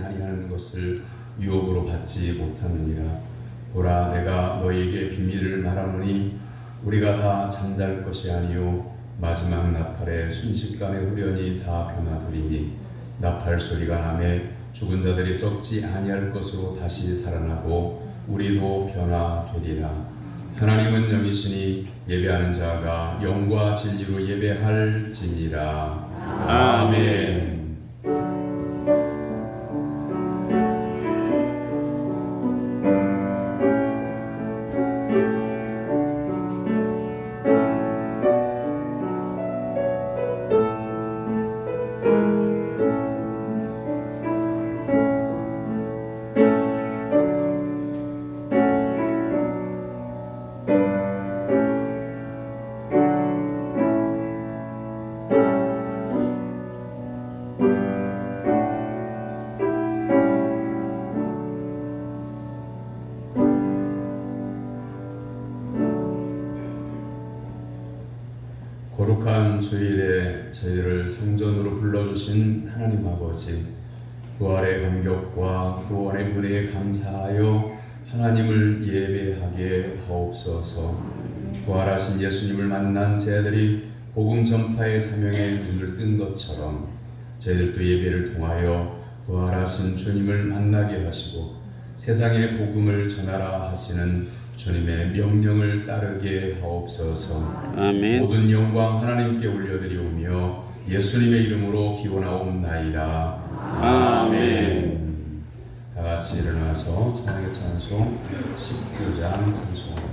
아니하는 것을 유혹으로 받지 못하느니라. 보라, 내가 너희에게 비밀을 말하노니 우리가 다 잠잘 것이 아니요 마지막 나팔의 순식간에 후련히 다 변화되리니 나팔 소리가 나매 죽은 자들이 썩지 아니할 것으로 다시 살아나고 우리도 변화되리라. 하나님은 영이시니 예배하는 자가 영과 진리로 예배할지니라. 아멘. 거룩한 주일에 저희를 성전으로 불러주신 하나님 아버지, 부활의 감격과 구원의 은혜에 감사하여 하나님을 예배하게 하옵소서. 부활하신 예수님을 만난 제자들이 복음 전파의 사명에 눈을 뜬 것처럼 저희들도 예배를 통하여 부활하신 주님을 만나게 하시고 세상에 복음을 전하라 하시는 주님의 명령을 따르게 하옵소서. 아멘. 모든 영광 하나님께 올려드리오며 예수님의 이름으로 기원하옵나이다. 아멘. 다 같이 일어나서 찬양의 찬송 19장 찬송합니다.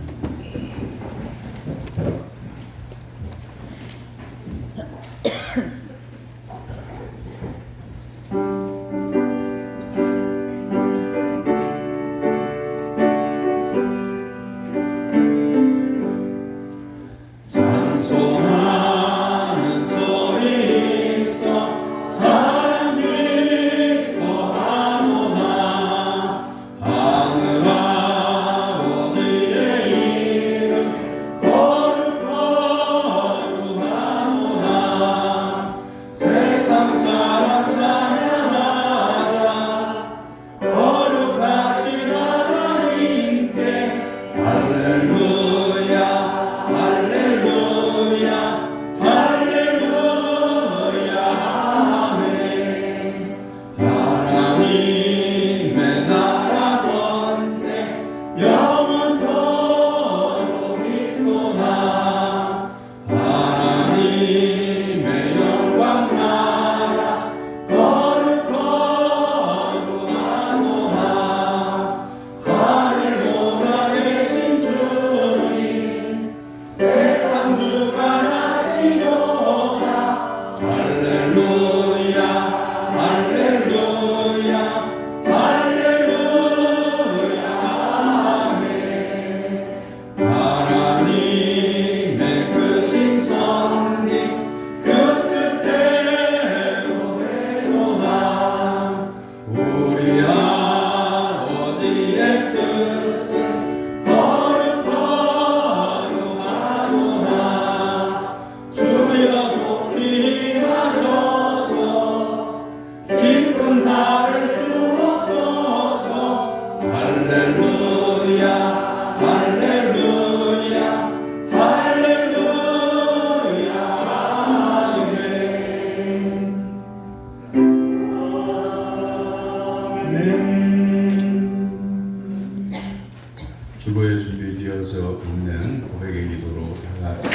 주보에 준비되어져 있는 고백의 기도로 다 같이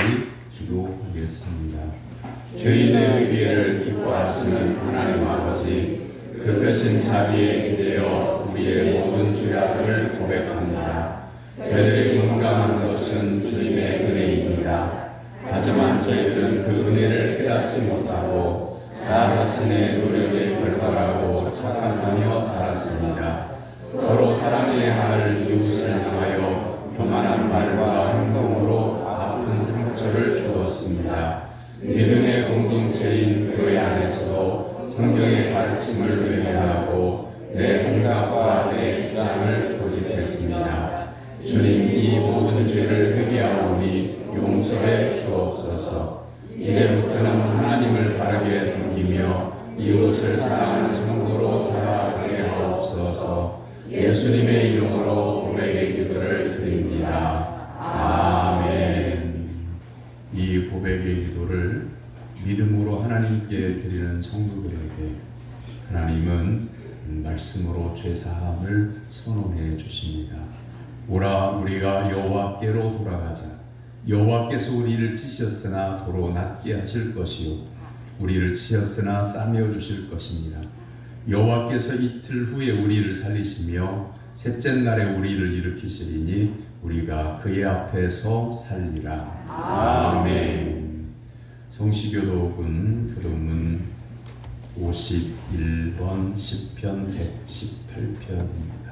기도하겠습니다. 죄인의 회개를 기뻐하시는 하나님 아버지, 그 크신 자비에 기대어 우리의 모든 죄악을 고백합니다. 저희들이 공감한 것은 주님의 은혜입니다. 하지만 저희들은 그 은혜를 깨닫지 못하고 나 자신의 노력의 결과라고 착각하며 살았습니다. 서로 사랑해야 할 이웃을 향하여 교만한 말과 행동으로 아픈 상처를 주었습니다. 믿음의 공동체인 교회 안에서도 성경의 가르침을 외면하고 내 생각과 내 주장을 고집했습니다. 주님, 이 모든 죄를 회개하오니 용서해 주옵소서. 이제부터는 하나님을 바르게 섬기며 이웃을 사랑하는 성도로 살아가게 하옵소서. 주옵소서. 예수님의 이름으로 고백의 기도를 드립니다. 아멘. 이 고백의 기도를 믿음으로 하나님께 드리는 성도들에게 하나님은 말씀으로 죄사함을 선언해 주십니다. 오라 우리가 여호와께로 돌아가자. 여호와께서 우리를 치셨으나 도로 낫게 하실 것이요 우리를 치었으나 싸매어 주실 것입니다. 여호와께서 이틀 후에 우리를 살리시며 셋째 날에 우리를 일으키시리니 우리가 그의 앞에서 살리라. 아멘. 성시교독은 그림은 51번 시편 118편입니다.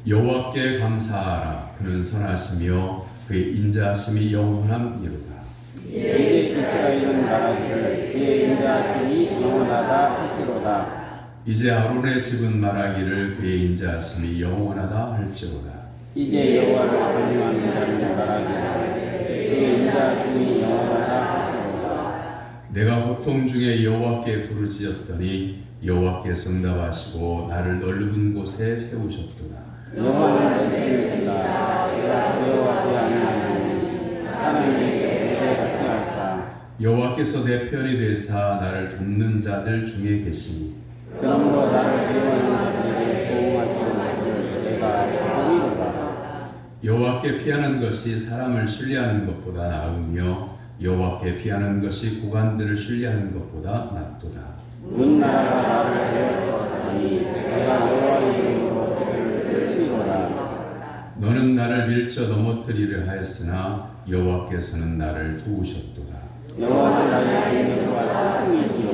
여호와께 감사하라. 그는 선하시며 그의 인자하심이 영원함이로다. 이제 이스라엘은 말하기를 그의 인자하심이 영원하다 할지로다. 이제 아론의 집은 말하기를 그의 인자하심이 영원하다 할지로다. 이제 여호와를 경외하는 자는 말하기를 그의 인자하심이 영원하다 할지로다. 내가 고통 중에 여호와께 부르짖었더니 여호와께서 응답하시고 나를 넓은 곳에 세우셨도다. 여호와는 내게 주시다. 내가 두려워하지 아니하리니 사람에게 내게 받지 않다. 여호와께서 내 편이 되사 나를 돕는 자들 중에 계시니 그러므로 나를 배워하는 자에게 도움하시는 것을 내가 보이로다. 여호와께 피하는 것이 사람을 신뢰하는 것보다 나으며 여호와께 피하는 것이 고관들을 신뢰하는 것보다 낫도다. 온 나라가 나를 배웠으니 내가 여호와 이름으로 그를 들리로다. 너는 나를 밀쳐 넘어뜨리려 하였으나 여호와께서는 나를 도우셨도다. 여호와는 나의 능력과 스승이시요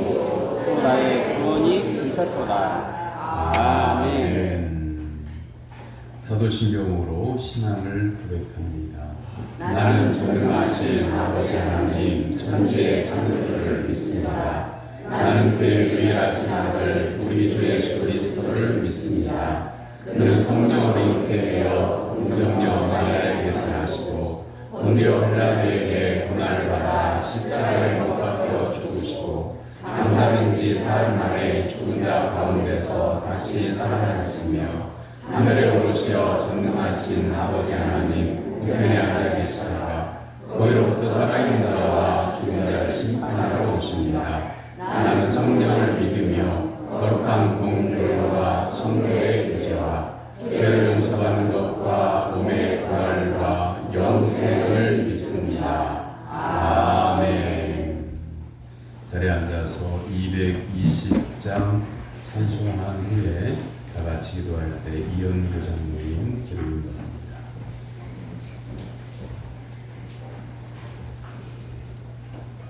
또 나의 구원이 되셨도다. 아멘. 사도신경으로 신앙을 고백합니다. 나는 전능하신 아버지 하나님 천지의 창조주를 믿습니다. 나는 그의 유일하신 아들 우리 주 예수 그리스도를 믿습니다. 그는 성령으로 잉태되어 동정녀 마리아에게서 나시고 본디오 빌라도에게 고난을 받아 십자가에 못 박혀 죽으시고 장사된 지 사흘 만에 죽은 자 가운데서 다시 살아나셨으며 하늘에 오르시어 전능하신 아버지 하나님 우편에 앉아 계시다가 거기로부터 살아있는 자와 죽은 자를 심판하러 오십니다. 나는 성령을 믿으며 거룩한 공교회와 성도의 유죄와 죄를 용서받는 것과 몸의 부활과 영생을 믿습니다. 아멘. 자리에 앉아서 220장 찬송한 후에 다 같이 기도할 때 이연교 장로님 기도 인도합니다.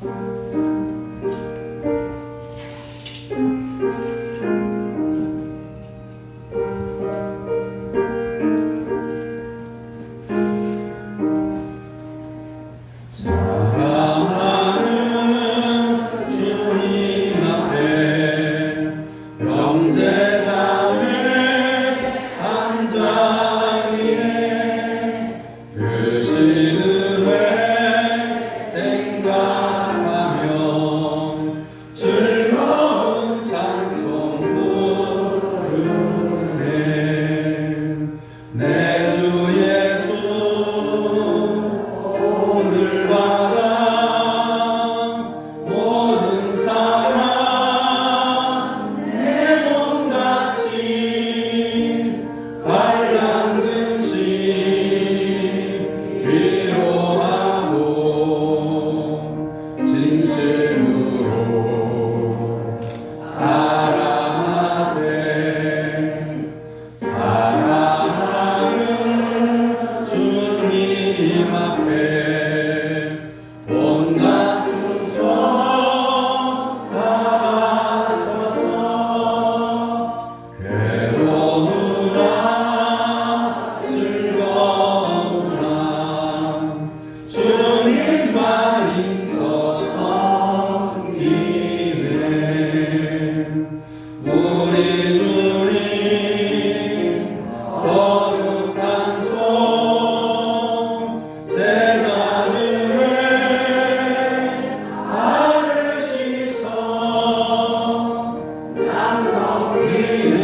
We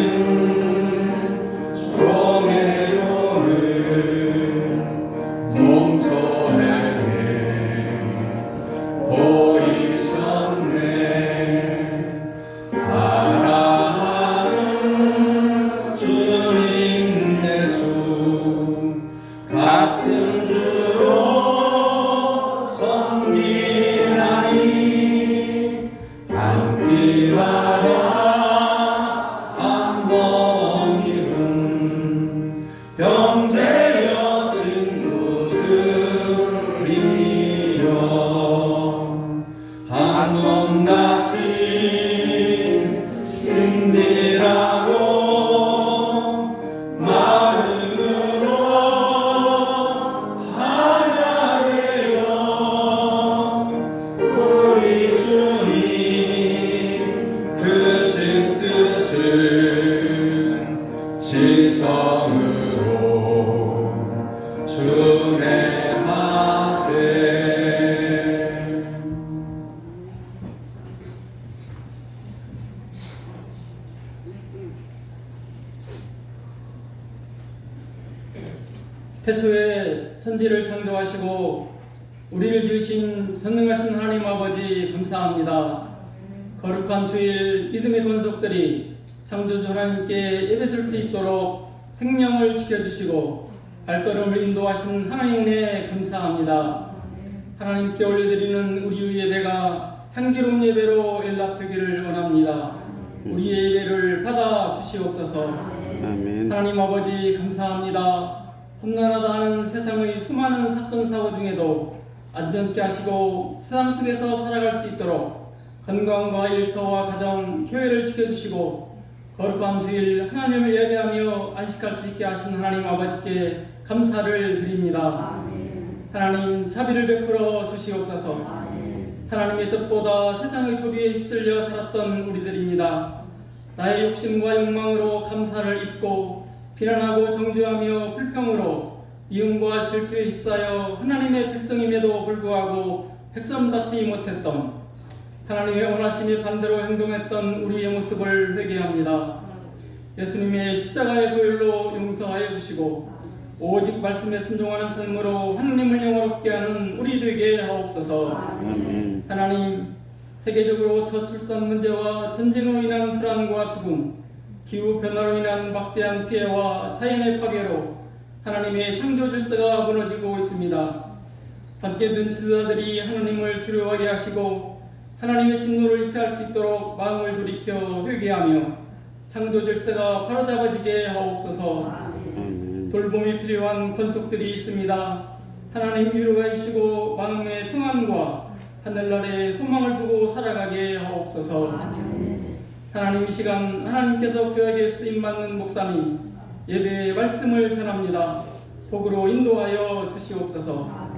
지성으로 준행하세. 태초에 천지를 창조하시고 우리를 지으신 전능하신 하나님 아버지 감사합니다. 거룩한 주일 믿음의 권속들이 창조주 하나님께 예배드릴 수 있도록 생명을 지켜주시고 발걸음을 인도하신 하나님 은혜 감사합니다. 하나님께 올려드리는 우리의 예배가 향기로운 예배로 연락되기를 원합니다. 우리의 예배를 받아 주시옵소서. 아멘. 하나님 아버지 감사합니다. 험난하다 하는 세상의 수많은 사건 사고 중에도 안전케 하시고 세상 속에서 살아갈 수 있도록 건강과 일터와 가정, 교회를 지켜주시고 거룩한 주일 하나님을 예배하며 안식할 수 있게 하신 하나님 아버지께 감사를 드립니다. 하나님 자비를 베풀어 주시옵소서. 하나님의 뜻보다 세상의 조리에 휩쓸려 살았던 우리들입니다. 나의 욕심과 욕망으로 감사를 잊고 비난하고 정죄하며 불평으로 미움과 질투에 휩싸여 하나님의 백성임에도 불구하고 백성답지 못했던 하나님의 원하심에 반대로 행동했던 우리의 모습을 회개합니다. 예수님의 십자가의 보혈로 용서하여 주시고 오직 말씀에 순종하는 삶으로 하나님을 영화롭게 하는 우리 되게 하옵소서. 아멘. 하나님, 세계적으로 저출산 문제와 전쟁으로 인한 불안과 죽음, 기후 변화로 인한 막대한 피해와 자연의 파괴로 하나님의 창조 질서가 무너지고 있습니다. 밖에 둔 지도자들이 하나님을 두려워하게 하시고 하나님의 진노를 입혀할 수 있도록 마음을 돌이켜 회개하며 창조 질서가 바로잡아지게 하옵소서. 아멘. 돌봄이 필요한 권속들이 있습니다. 하나님 위로해 주시고 마음의 평안과 하늘 아래 소망을 두고 살아가게 하옵소서. 하나님 이 시간 하나님께서 교회에 쓰임받는 목사님 예배의 말씀을 전합니다. 복으로 인도하여 주시옵소서.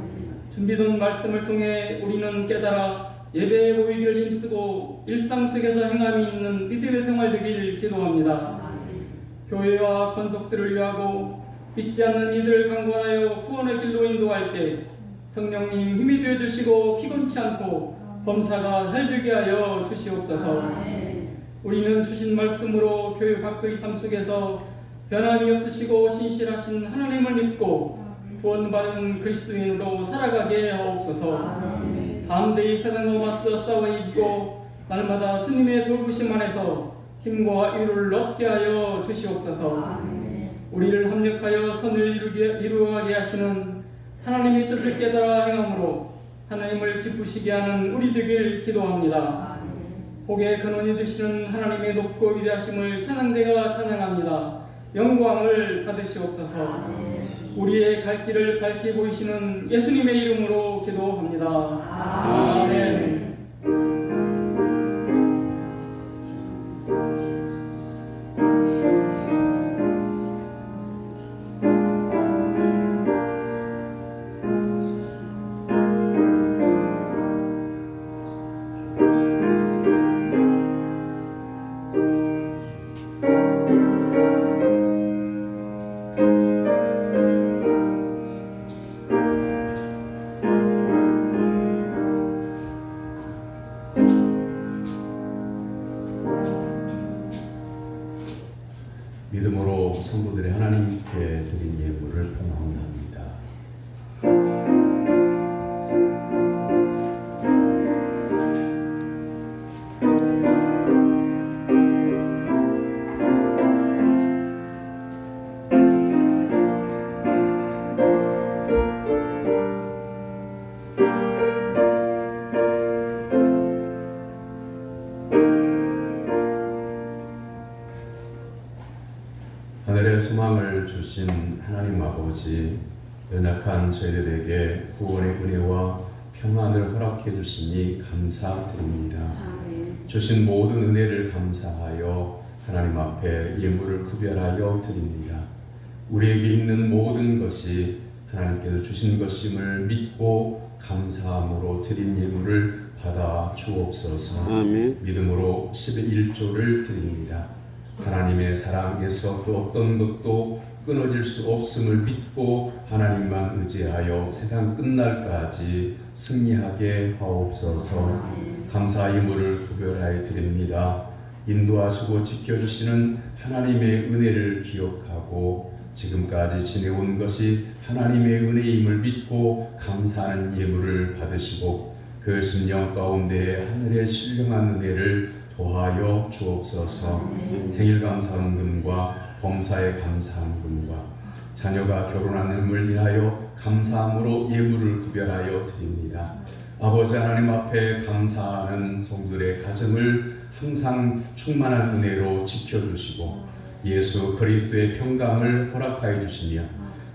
준비된 말씀을 통해 우리는 깨달아 예배의 모이기를 힘쓰고 일상 속에서 행함이 있는 믿음의 생활 되길 기도합니다. 교회와 권속들을 위하고 믿지 않는 이들을 강권하여 구원의 길로 인도할 때 성령님 힘이 되어 주시고 피곤치 않고 범사가 살되게 하여 주시옵소서. 우리는 주신 말씀으로 교회 밖의 삶 속에서 변함이 없으시고 신실하신 하나님을 믿고 구원받은 그리스도인으로 살아가게 하옵소서. 담대히 세상과 맞서 싸워 이기고 날마다 주님의 돌보심 안에서 힘과 위로를 얻게 하여 주시옵소서. 우리를 합력하여 선을 이루어가게 하시는 하나님의 뜻을 깨달아 행함으로 하나님을 기쁘시게 하는 우리 되길 기도합니다. 복의 근원이 되시는 하나님의 높고 위대하심을 찬양대가 찬양합니다. 영광을 받으시옵소서. 우리의 갈 길을 밝히 보이시는 예수님의 이름으로 기도합니다. 아멘. 믿음으로 성도들의 하나님께 드린 예물을 봉헌합니다. 하늘의 소망을 주신 하나님 아버지, 연약한 저희들에게 구원의 은혜와 평안을 허락해 주시니 감사드립니다. 주신 모든 은혜를 감사하여 하나님 앞에 예물을 구별하여 드립니다. 우리에게 있는 모든 것이 하나님께서 주신 것임을 믿고 감사함으로 드린 예물을 받아 주옵소서. 아멘. 믿음으로 11조를 드립니다. 하나님의 사랑에서 그 어떤 것도 끊어질 수 없음을 믿고 하나님만 의지하여 세상 끝날까지 승리하게 하옵소서. 감사 예물을 구별하여 드립니다. 인도하시고 지켜주시는 하나님의 은혜를 기억하고 지금까지 지내온 것이 하나님의 은혜임을 믿고 감사하는 예물을 받으시고 그 심령 가운데 하늘의 신령한 은혜를 더하여 주옵소서. 생일 감사헌금과 범사에 감사헌금과 자녀가 결혼함을 인하여 감사함으로 예물을 구별하여 드립니다. 아버지 하나님 앞에 감사하는 성도들의 가정을 항상 충만한 은혜로 지켜주시고 예수 그리스도의 평강을 허락하여 주시며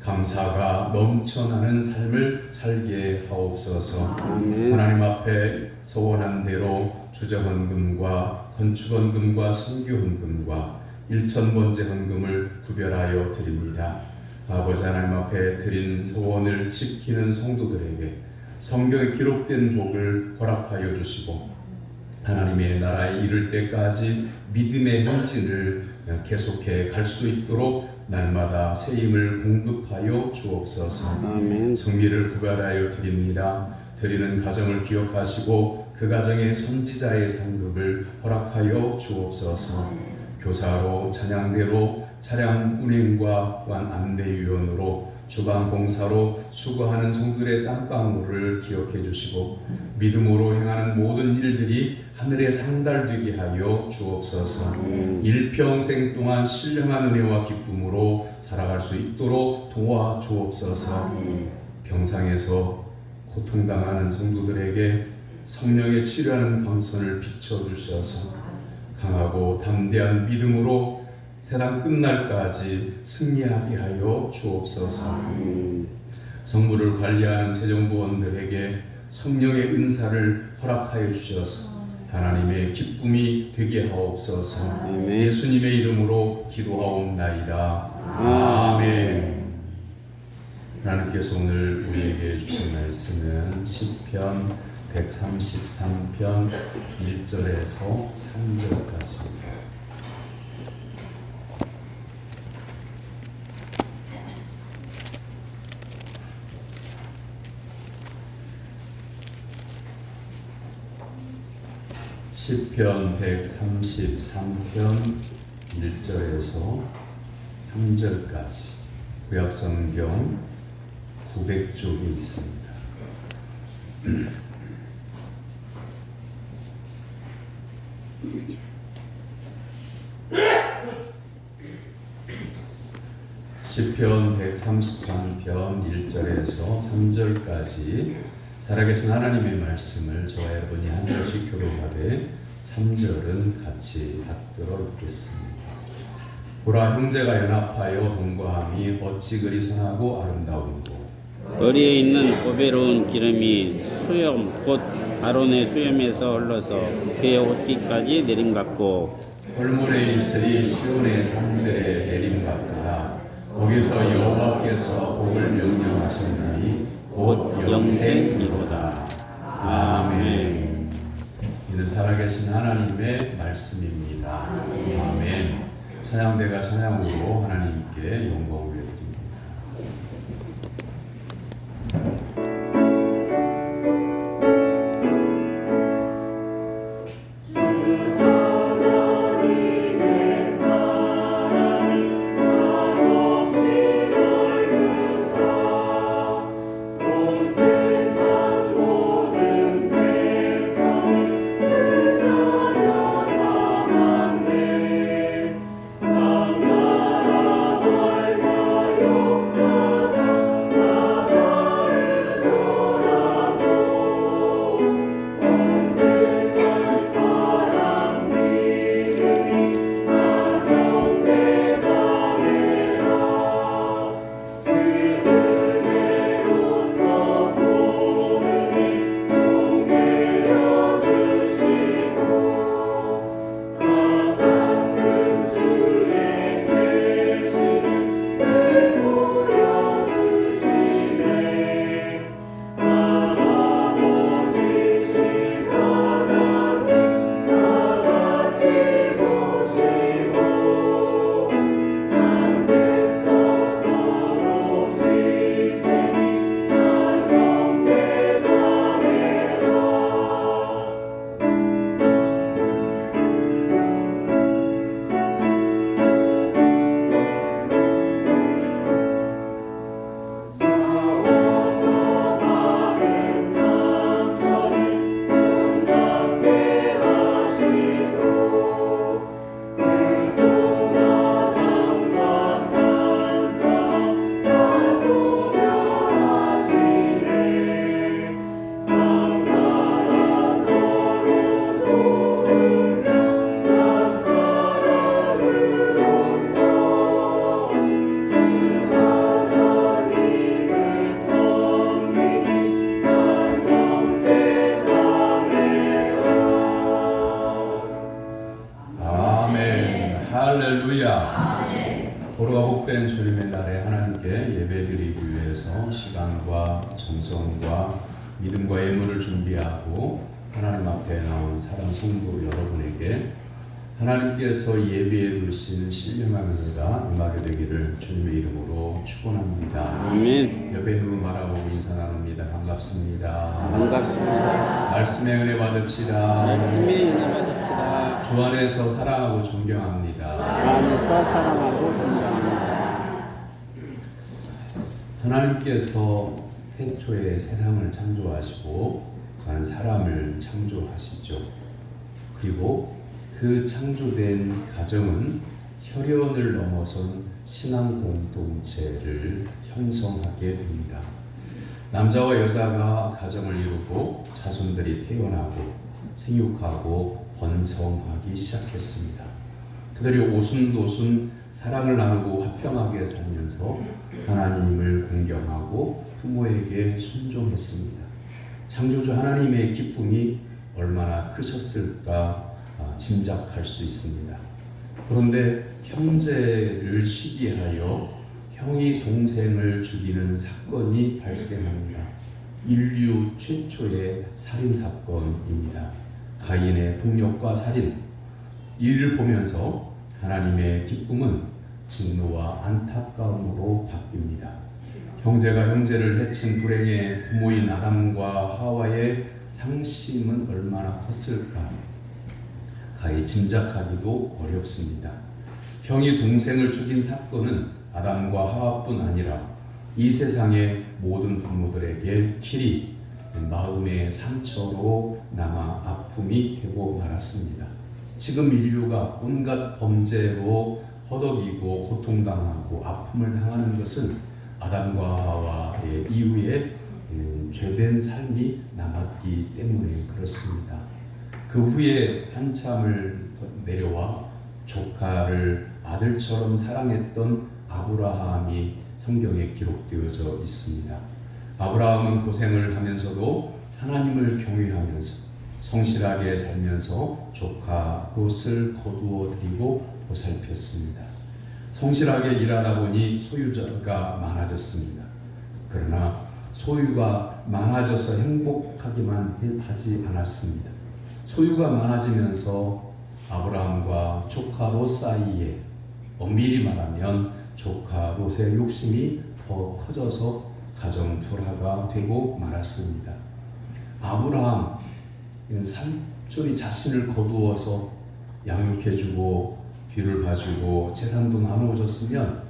감사가 넘쳐나는 삶을 살게 하옵소서. 아멘. 하나님 앞에 서원한 대로 주정헌금과 건축헌금과 선교헌금과 일천번제헌금을 구별하여 드립니다. 아버지 하나님 앞에 드린 소원을 지키는 성도들에게 성경에 기록된 복을 허락하여 주시고 하나님의 나라에 이를 때까지 믿음의 행진을 계속해 갈 수 있도록 날마다 새 힘을 공급하여 주옵소서. 아멘. 성미를 구별하여 드립니다. 드리는 가정을 기억하시고 그 가정의 선지자의 상급을 허락하여 주옵소서. 교사로 찬양대로 차량 운행과 또한 안내위원으로 주방 봉사로 수고하는 성들의 땀방울을 기억해 주시고 믿음으로 행하는 모든 일들이 하늘에 상달되게 하여 주옵소서. 일평생 동안 신령한 은혜와 기쁨으로 살아갈 수 있도록 도와 주옵소서. 병상에서 고통당하는 성도들에게 성령의 치료하는 광선을 비춰주셔서 강하고 담대한 믿음으로 세상 끝날까지 승리하게 하여 주옵소서. 성물을 관리하는 재정부원들에게 성령의 은사를 허락하여 주셔서 하나님의 기쁨이 되게 하옵소서. 아멘. 예수님의 이름으로 기도하옵나이다. 아멘. 하나님께서 오늘 우리에게 주신 말씀은 시편 133편 1절에서 3절까지입니다. 시편 133편 1절에서 3절까지 구약성경 900쪽에 있습니다. 시편 133편 1절에서 3절까지 살아계신 하나님의 말씀을 저와 여러분이 한 절씩 교독하되 3절은 같이 받들어 읽겠습니다. 보라, 형제가 연합하여 동거함이 어찌 그리 선하고 아름다운고. 거리에 있는 보배로운 기름이 수염 곧 아론의 수염에서 흘러서 그의 옷깃까지 내림같고 헐몬에 있으리 시온의 산들에 내림같도다. 거기서 여호와께서 복을 명령하셨나니 곧 영생이로다. 아멘. 이는 살아계신 하나님의 말씀입니다. 아멘. 찬양대가 찬양으로 하나님께 영광을 올려드립니다. 그 할렐루야. 보루가 복된 주님의 날에 하나님께 예배드리기 위해서 시간과 정성과 믿음과 예물을 준비하고 하나님 앞에 나온 사랑 성도 여러분에게 하나님께서 예배해 두신 신령한 은혜가 임하게 되기를 주님의 이름으로 축원합니다. 아멘. 옆에 있는 바라보고 인사 나눕니다. 반갑습니다. 반갑습니다. 말씀의 은혜 받읍시다. 말씀의 은혜 받읍시다. 주 안에서 사랑하고 존경합니다. 주 안에서 사랑하고 존경합니다. 하나님께서 태초에 세상을 창조하시고 한 사람을 창조하시죠. 그리고 그 창조된 가정은 혈연을 넘어선 신앙 공동체를 형성하게 됩니다. 남자와 여자가 가정을 이루고 자손들이 태어나고 생육하고 번성하기 시작했습니다. 그들이 오순도순 사랑을 나누고 화평하게 살면서 하나님을 공경하고 부모에게 순종했습니다. 창조주 하나님의 기쁨이 얼마나 크셨을까 짐작할 수 있습니다. 그런데 형제를 시기하여 형이 동생을 죽이는 사건이 발생합니다. 인류 최초의 살인 사건입니다. 가인의 폭력과 살인. 이를 보면서 하나님의 기쁨은 진노와 안타까움으로 바뀝니다. 형제가 형제를 해친 불행의 부모인 아담과 하와의 상심은 얼마나 컸을까? 가히 짐작하기도 어렵습니다. 형이 동생을 죽인 사건은 아담과 하와뿐 아니라 이 세상의 모든 부모들에게 길이 마음의 상처로 남아 아픔이 되고 말았습니다. 지금 인류가 온갖 범죄로 허덕이고 고통당하고 아픔을 당하는 것은 아담과 하와의 이후에 죄된 삶이 남았기 때문에 그렇습니다. 그 후에 한참을 내려와 조카를 아들처럼 사랑했던 아브라함이 성경에 기록되어져 있습니다. 아브라함은 고생을 하면서도 하나님을 경외하면서 성실하게 살면서 조카 롯을 거두어 드리고 보살폈습니다. 성실하게 일하다 보니 소유자가 많아졌습니다. 그러나 소유가 많아져서 행복하기만 하지 않았습니다. 소유가 많아지면서 아브라함과 조카 롯 사이에 엄밀히 말하면 조카 롯의 욕심이 더 커져서 가정 불화가 되고 말았습니다. 아브라함 삼촌이 자신을 거두어서 양육해주고 뒤를 봐주고 재산도 나누어줬으면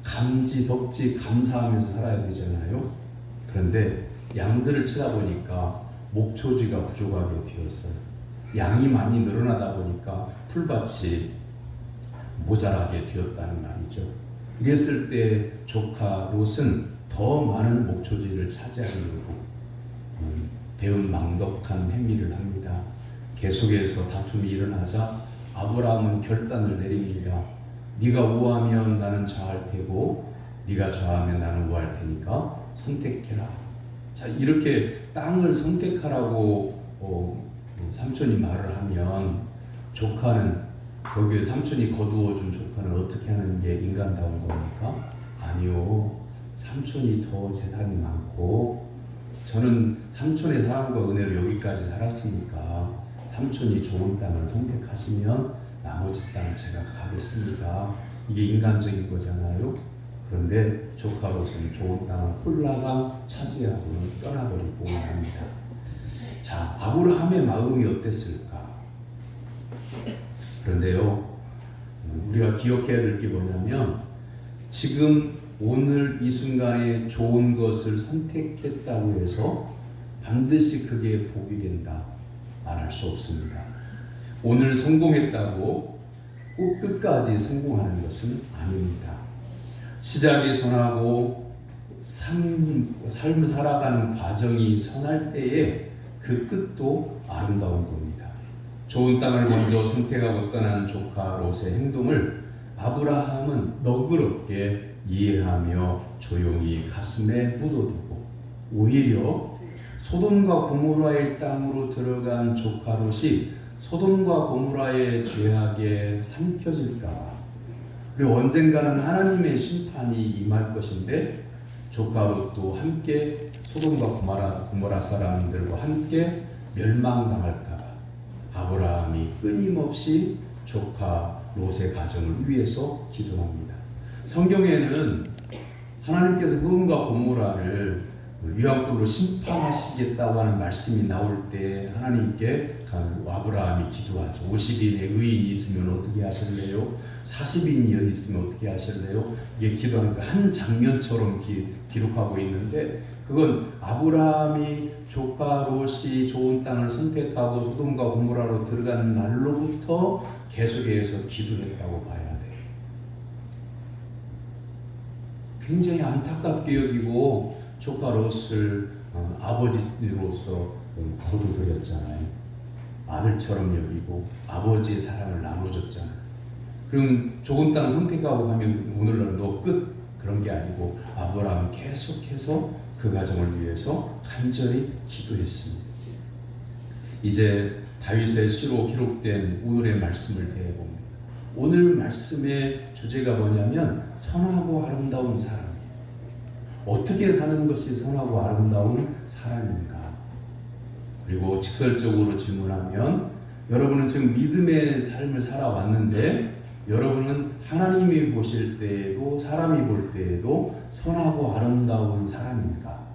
감지 덕지 감사하면서 살아야 되잖아요. 그런데 양들을 치다 보니까 목초지가 부족하게 되었어요. 양이 많이 늘어나다 보니까 풀밭이 모자라게 되었다는 말이죠. 이랬을 때 조카 롯은 더 많은 목초지를 차지하려고 배은망덕한 행위를 합니다. 계속해서 다툼이 일어나자 아브라함은 결단을 내립니다. 네가 우하면 나는 좌할 테고 네가 좌하면 나는 우할 테니까 선택해라. 자, 이렇게 땅을 선택하라고 삼촌이 말을 하면 조카는 거기에 삼촌이 거두어준 조카는 어떻게 하는 게 인간다운 겁니까? 아니요. 삼촌이 더 재산이 많고 저는 삼촌의 사랑과 은혜로 여기까지 살았으니까 삼촌이 좋은 땅을 선택하시면 나머지 땅 제가 가겠습니다. 이게 인간적인 거잖아요. 그런데 조카로서는 좋은 땅을 홀라당 차지하고는 떠나버리고 합니다. 자, 아브라함의 마음이 어땠을까? 그런데요, 우리가 기억해야 될 게 뭐냐면 지금 오늘 이 순간에 좋은 것을 선택했다고 해서 반드시 그게 복이 된다 말할 수 없습니다. 오늘 성공했다고 꼭 끝까지 성공하는 것은 아닙니다. 시작이 선하고 삶을 살아가는 과정이 선할 때에 그 끝도 아름다운 겁니다. 좋은 땅을 먼저 선택하고 떠난 조카 롯의 행동을 아브라함은 너그럽게 이해하며 조용히 가슴에 묻어두고 오히려 소돔과 고모라의 땅으로 들어간 조카 롯이 소돔과 고모라의 죄악에 삼켜질까 그리고 언젠가는 하나님의 심판이 임할 것인데 조카 롯도 함께 소돔과 고모라 사람들과 함께 멸망당할까 봐 아브라함이 끊임없이 조카 롯의 가정을 위해서 기도합니다. 성경에는 하나님께서 소돔과 고모라를 유황불로 심판하시겠다고 하는 말씀이 나올 때 하나님께 아브라함이 기도하죠. 50인의 의인이 있으면 어떻게 하실래요? 40인이 있으면 어떻게 하실래요? 이게 기도하는 한 장면처럼 기록하고 있는데 그건 아브라함이 조카 롯이 좋은 땅을 선택하고 소돔과 고모라로 들어가는 날로부터 계속해서 기도했다고 봐야 돼요. 굉장히 안타깝게 여기고 조카 롯을 아버지로서 거두들였잖아요. 아들처럼 여기고 아버지의 사랑을 나눠줬잖아요. 그럼 좋은 땅 선택하고 하면 오늘날 너 끝 그런 게 아니고 아브라함이 계속해서 그 가정을 위해서 간절히 기도했습니다. 이제 다윗의 시로 기록된 오늘의 말씀을 대해봅니다. 오늘 말씀의 주제가 뭐냐면 선하고 아름다운 사람. 어떻게 사는 것이 선하고 아름다운 사람인가? 그리고 직설적으로 질문하면 여러분은 지금 믿음의 삶을 살아왔는데 여러분은 하나님이 보실 때에도 사람이 볼 때에도 선하고 아름다운 사람인가?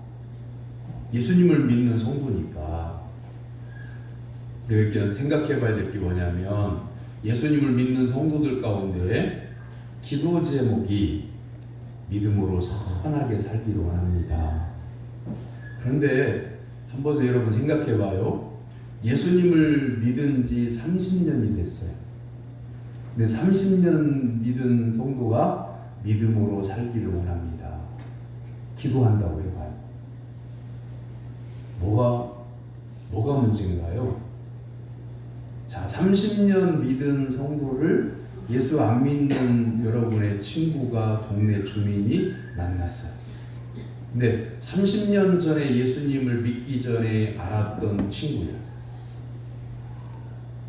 예수님을 믿는 성도니까 우리가 생각해 봐야 될 게 뭐냐면 예수님을 믿는 성도들 가운데 기도 제목이 믿음으로 선하게 살기를 원합니다. 그런데 한번 여러분 생각해 봐요. 예수님을 믿은 지 30년이 됐어요. 근데 30년 믿은 성도가 믿음으로 살기를 원합니다. 기도한다고 해봐요. 뭐가 문제인가요? 자, 30년 믿은 성도를 예수 안 믿는 여러분의 친구가 동네 주민이 만났어요. 근데 30년 전에 예수님을 믿기 전에 알았던 친구예요.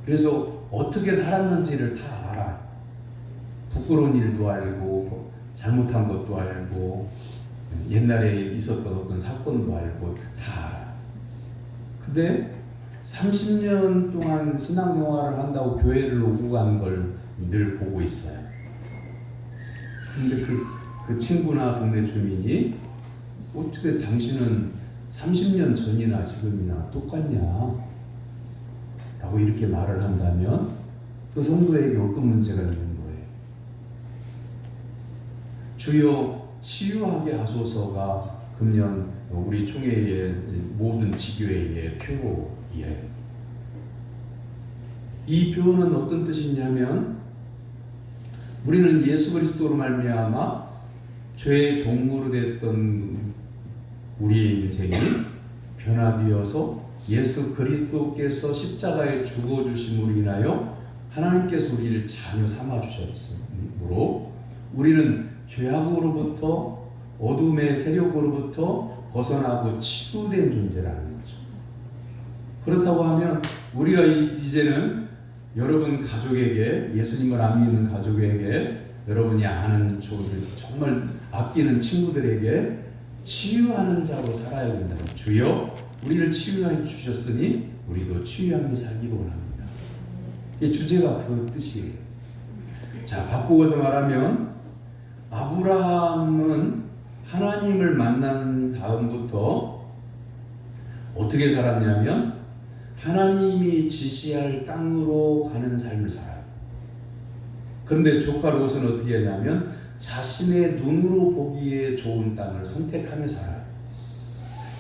그래서 어떻게 살았는지를 다 알아요. 부끄러운 일도 알고 잘못한 것도 알고 옛날에 있었던 어떤 사건도 알고 다 알아요. 근데 30년 동안 신앙생활을 한다고 교회를 오고 간 걸 늘 보고 있어요. 근데 그 친구나 동네 주민이 어떻게 당신은 30년 전이나 지금이나 똑같냐? 라고 이렇게 말을 한다면 그 성도에게 어떤 문제가 있는 거예요? 주여 치유하게 하소서가 금년 우리 총회의 모든 지교회의 표예요. 이 표는 어떤 뜻이냐면 우리는 예수 그리스도로 말미암아 죄의 종으로 됐던 우리의 인생이 변화되어서 예수 그리스도께서 십자가에 죽어주심으로 인하여 하나님께서 우리를 자녀 삼아주셨으므로 우리는 죄악으로부터 어둠의 세력으로부터 벗어나고 치유된 존재라는 거죠. 그렇다고 하면 우리가 이제는 여러분 가족에게 예수님을 안 믿는 가족에게 여러분이 아는 정말 아끼는 친구들에게 치유하는 자로 살아야 된다. 주여 우리를 치유해 주셨으니 우리도 치유하며 살기를 원합니다. 이 주제가 그 뜻이에요. 자, 바꾸어서 말하면 아브라함은 하나님을 만난 다음부터 어떻게 살았냐면 하나님이 지시할 땅으로 가는 삶을 살아요. 그런데 조카 롯은 어떻게 하냐면 자신의 눈으로 보기에 좋은 땅을 선택하며 살아요.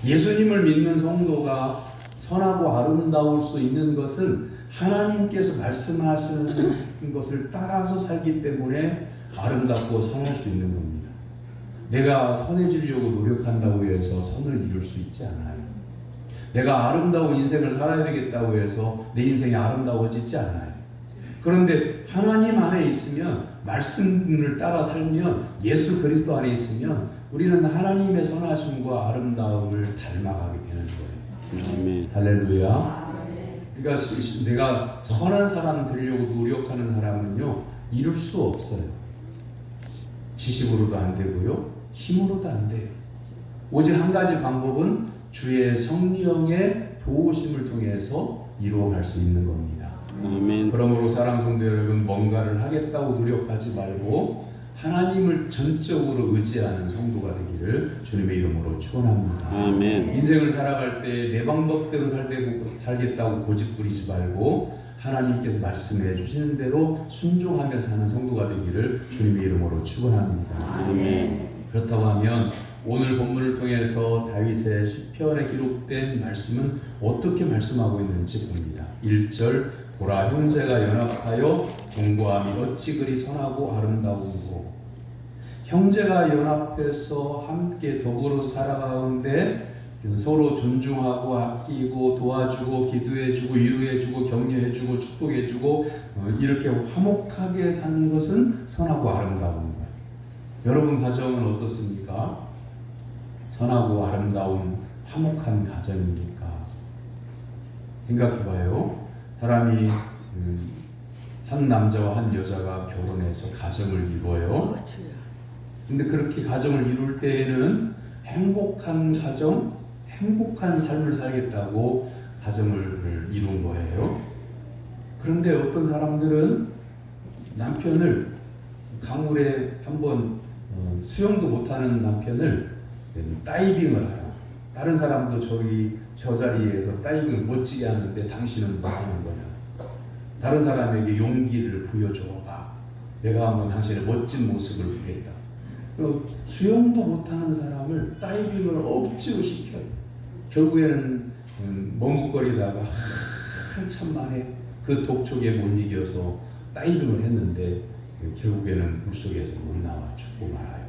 예수님을 믿는 성도가 선하고 아름다울 수 있는 것은 하나님께서 말씀하시는 것을 따라서 살기 때문에 아름답고 선할 수 있는 겁니다. 내가 선해지려고 노력한다고 해서 선을 이룰 수 있지 않아요. 내가 아름다운 인생을 살아야 되겠다고 해서 내 인생이 아름다워지지 않아요. 그런데 하나님 안에 있으면 말씀을 따라 살면 예수 그리스도 안에 있으면 우리는 하나님의 선하심과 아름다움을 닮아가게 되는 거예요. 아멘. 할렐루야. 그러니까 내가 선한 사람 되려고 노력하는 사람은요 이룰 수 없어요. 지식으로도 안 되고요. 힘으로도 안 돼요. 오직 한 가지 방법은 주의 성령의 도우심을 통해서 이루어갈 수 있는 겁니다. 아멘. 그러므로 사랑하는 성도 여러분, 뭔가를 하겠다고 노력하지 말고 하나님을 전적으로 의지하는 성도가 되기를 주님의 이름으로 축원합니다. 아멘. 인생을 살아갈 때 내 방법대로 살겠다고 고집부리지 말고 하나님께서 말씀해 주시는 대로 순종하며 사는 성도가 되기를 주님의 이름으로 축원합니다. 아멘. 그렇다고 하면 오늘 본문을 통해서 다윗의 시편에 기록된 말씀은 어떻게 말씀하고 있는지 봅니다. 1절 보라 형제가 연합하여 동거함이 어찌 그리 선하고 아름다운고. 형제가 연합해서 함께 더불어 살아가는데 서로 존중하고 아끼고 도와주고 기도해주고 위로해주고 격려해주고 축복해주고 이렇게 화목하게 사는 것은 선하고 아름다운 거예요. 여러분 가정은 어떻습니까? 선하고 아름다운 화목한 가정입니까? 생각해봐요. 사람이 한 남자와 한 여자가 결혼해서 가정을 이루어요. 근데 그렇게 가정을 이룰 때에는 행복한 가정, 행복한 삶을 살겠다고 가정을 이룬 거예요. 그런데 어떤 사람들은 남편을 강물에 한번 수영도 못하는 남편을 다이빙을 해요. 다른 사람도 저 자리에서 다이빙을 멋지게 하는데 당신은 뭐 하는 거냐? 다른 사람에게 용기를 보여줘봐. 내가 한번 당신의 멋진 모습을 보겠다. 수영도 못하는 사람을 다이빙을 억지로 시켜요. 결국에는 머뭇거리다가 한참 만에 그 독촉에 못 이겨서 다이빙을 했는데 결국에는 물속에서 못 나와 죽고 말아요.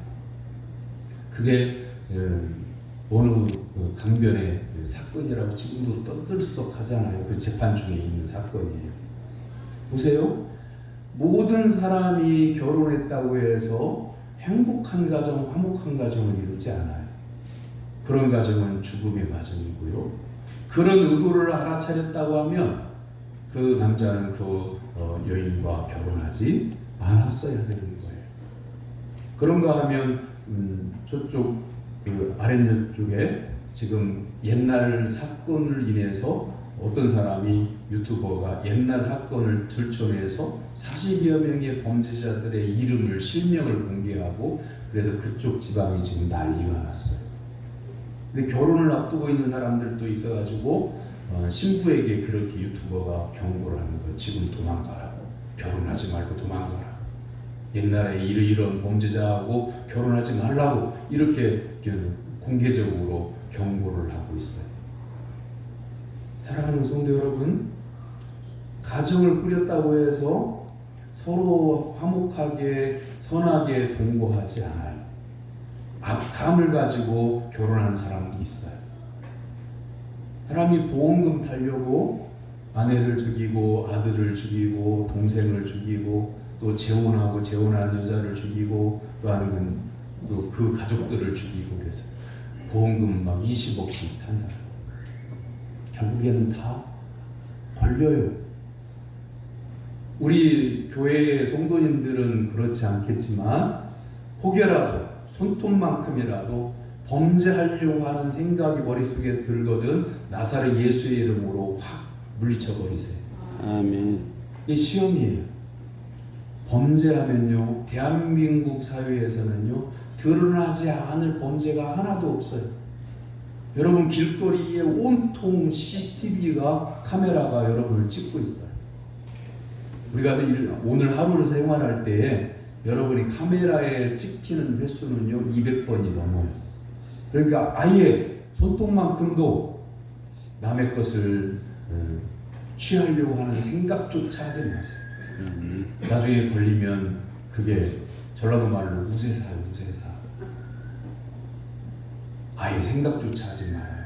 그게 어느 강변의 사건이라고 지금도 떠들썩하잖아요. 그 재판 중에 있는 사건이에요. 보세요. 모든 사람이 결혼했다고 해서 행복한 가정, 화목한 가정을 이루지 않아요. 그런 가정은 죽음의 가정이고요. 그런 의도를 알아차렸다고 하면 그 남자는 그 여인과 결혼하지 않았어야 되는 거예요. 그런가 하면 저쪽 그 아랫역 쪽에 지금 옛날 사건을 인해서 어떤 사람이 유튜버가 옛날 사건을 들춰내서 40여 명의 범죄자들의 이름을 실명을 공개하고 그래서 그쪽 지방이 지금 난리가 났어요. 근데 결혼을 앞두고 있는 사람들도 있어가지고 신부에게 그렇게 유튜버가 경고를 하는 거예요. 지금 도망가라. 결혼하지 말고 도망가라. 옛날에 이런 범죄자하고 결혼하지 말라고 이렇게 공개적으로 경고를 하고 있어요. 사랑하는 성도 여러분, 가정을 꾸렸다고 해서 서로 화목하게 선하게 동거하지 않아요. 악감을 가지고 결혼하는 사람이 있어요. 사람이 보험금 타려고 아내를 죽이고 아들을 죽이고 동생을 죽이고 또 재혼하고 재혼한 여자를 죽이고 또 아니면 또 그 가족들을 죽이고 그래서 보험금 막 20억씩 탄 사람. 결국에는 다 걸려요. 우리 교회의 성도님들은 그렇지 않겠지만 혹여라도 손톱만큼이라도 범죄하려고 하는 생각이 머릿속에 들거든 나사렛 예수의 이름으로 확 물리쳐버리세요. 아멘. 이게 시험이에요. 범죄하면요, 대한민국 사회에서는요 드러나지 않을 범죄가 하나도 없어요. 여러분 길거리에 온통 CCTV가 카메라가 여러분을 찍고 있어요. 우리가 오늘 하루를 생활할 때에 여러분이 카메라에 찍히는 횟수는요 200번이 넘어요. 그러니까 아예 손톱만큼도 남의 것을 취하려고 하는 생각조차 하지 마세요. 나중에 걸리면 그게 전라도 말로 우세사예요. 우세사. 아예 생각조차 하지 말아요.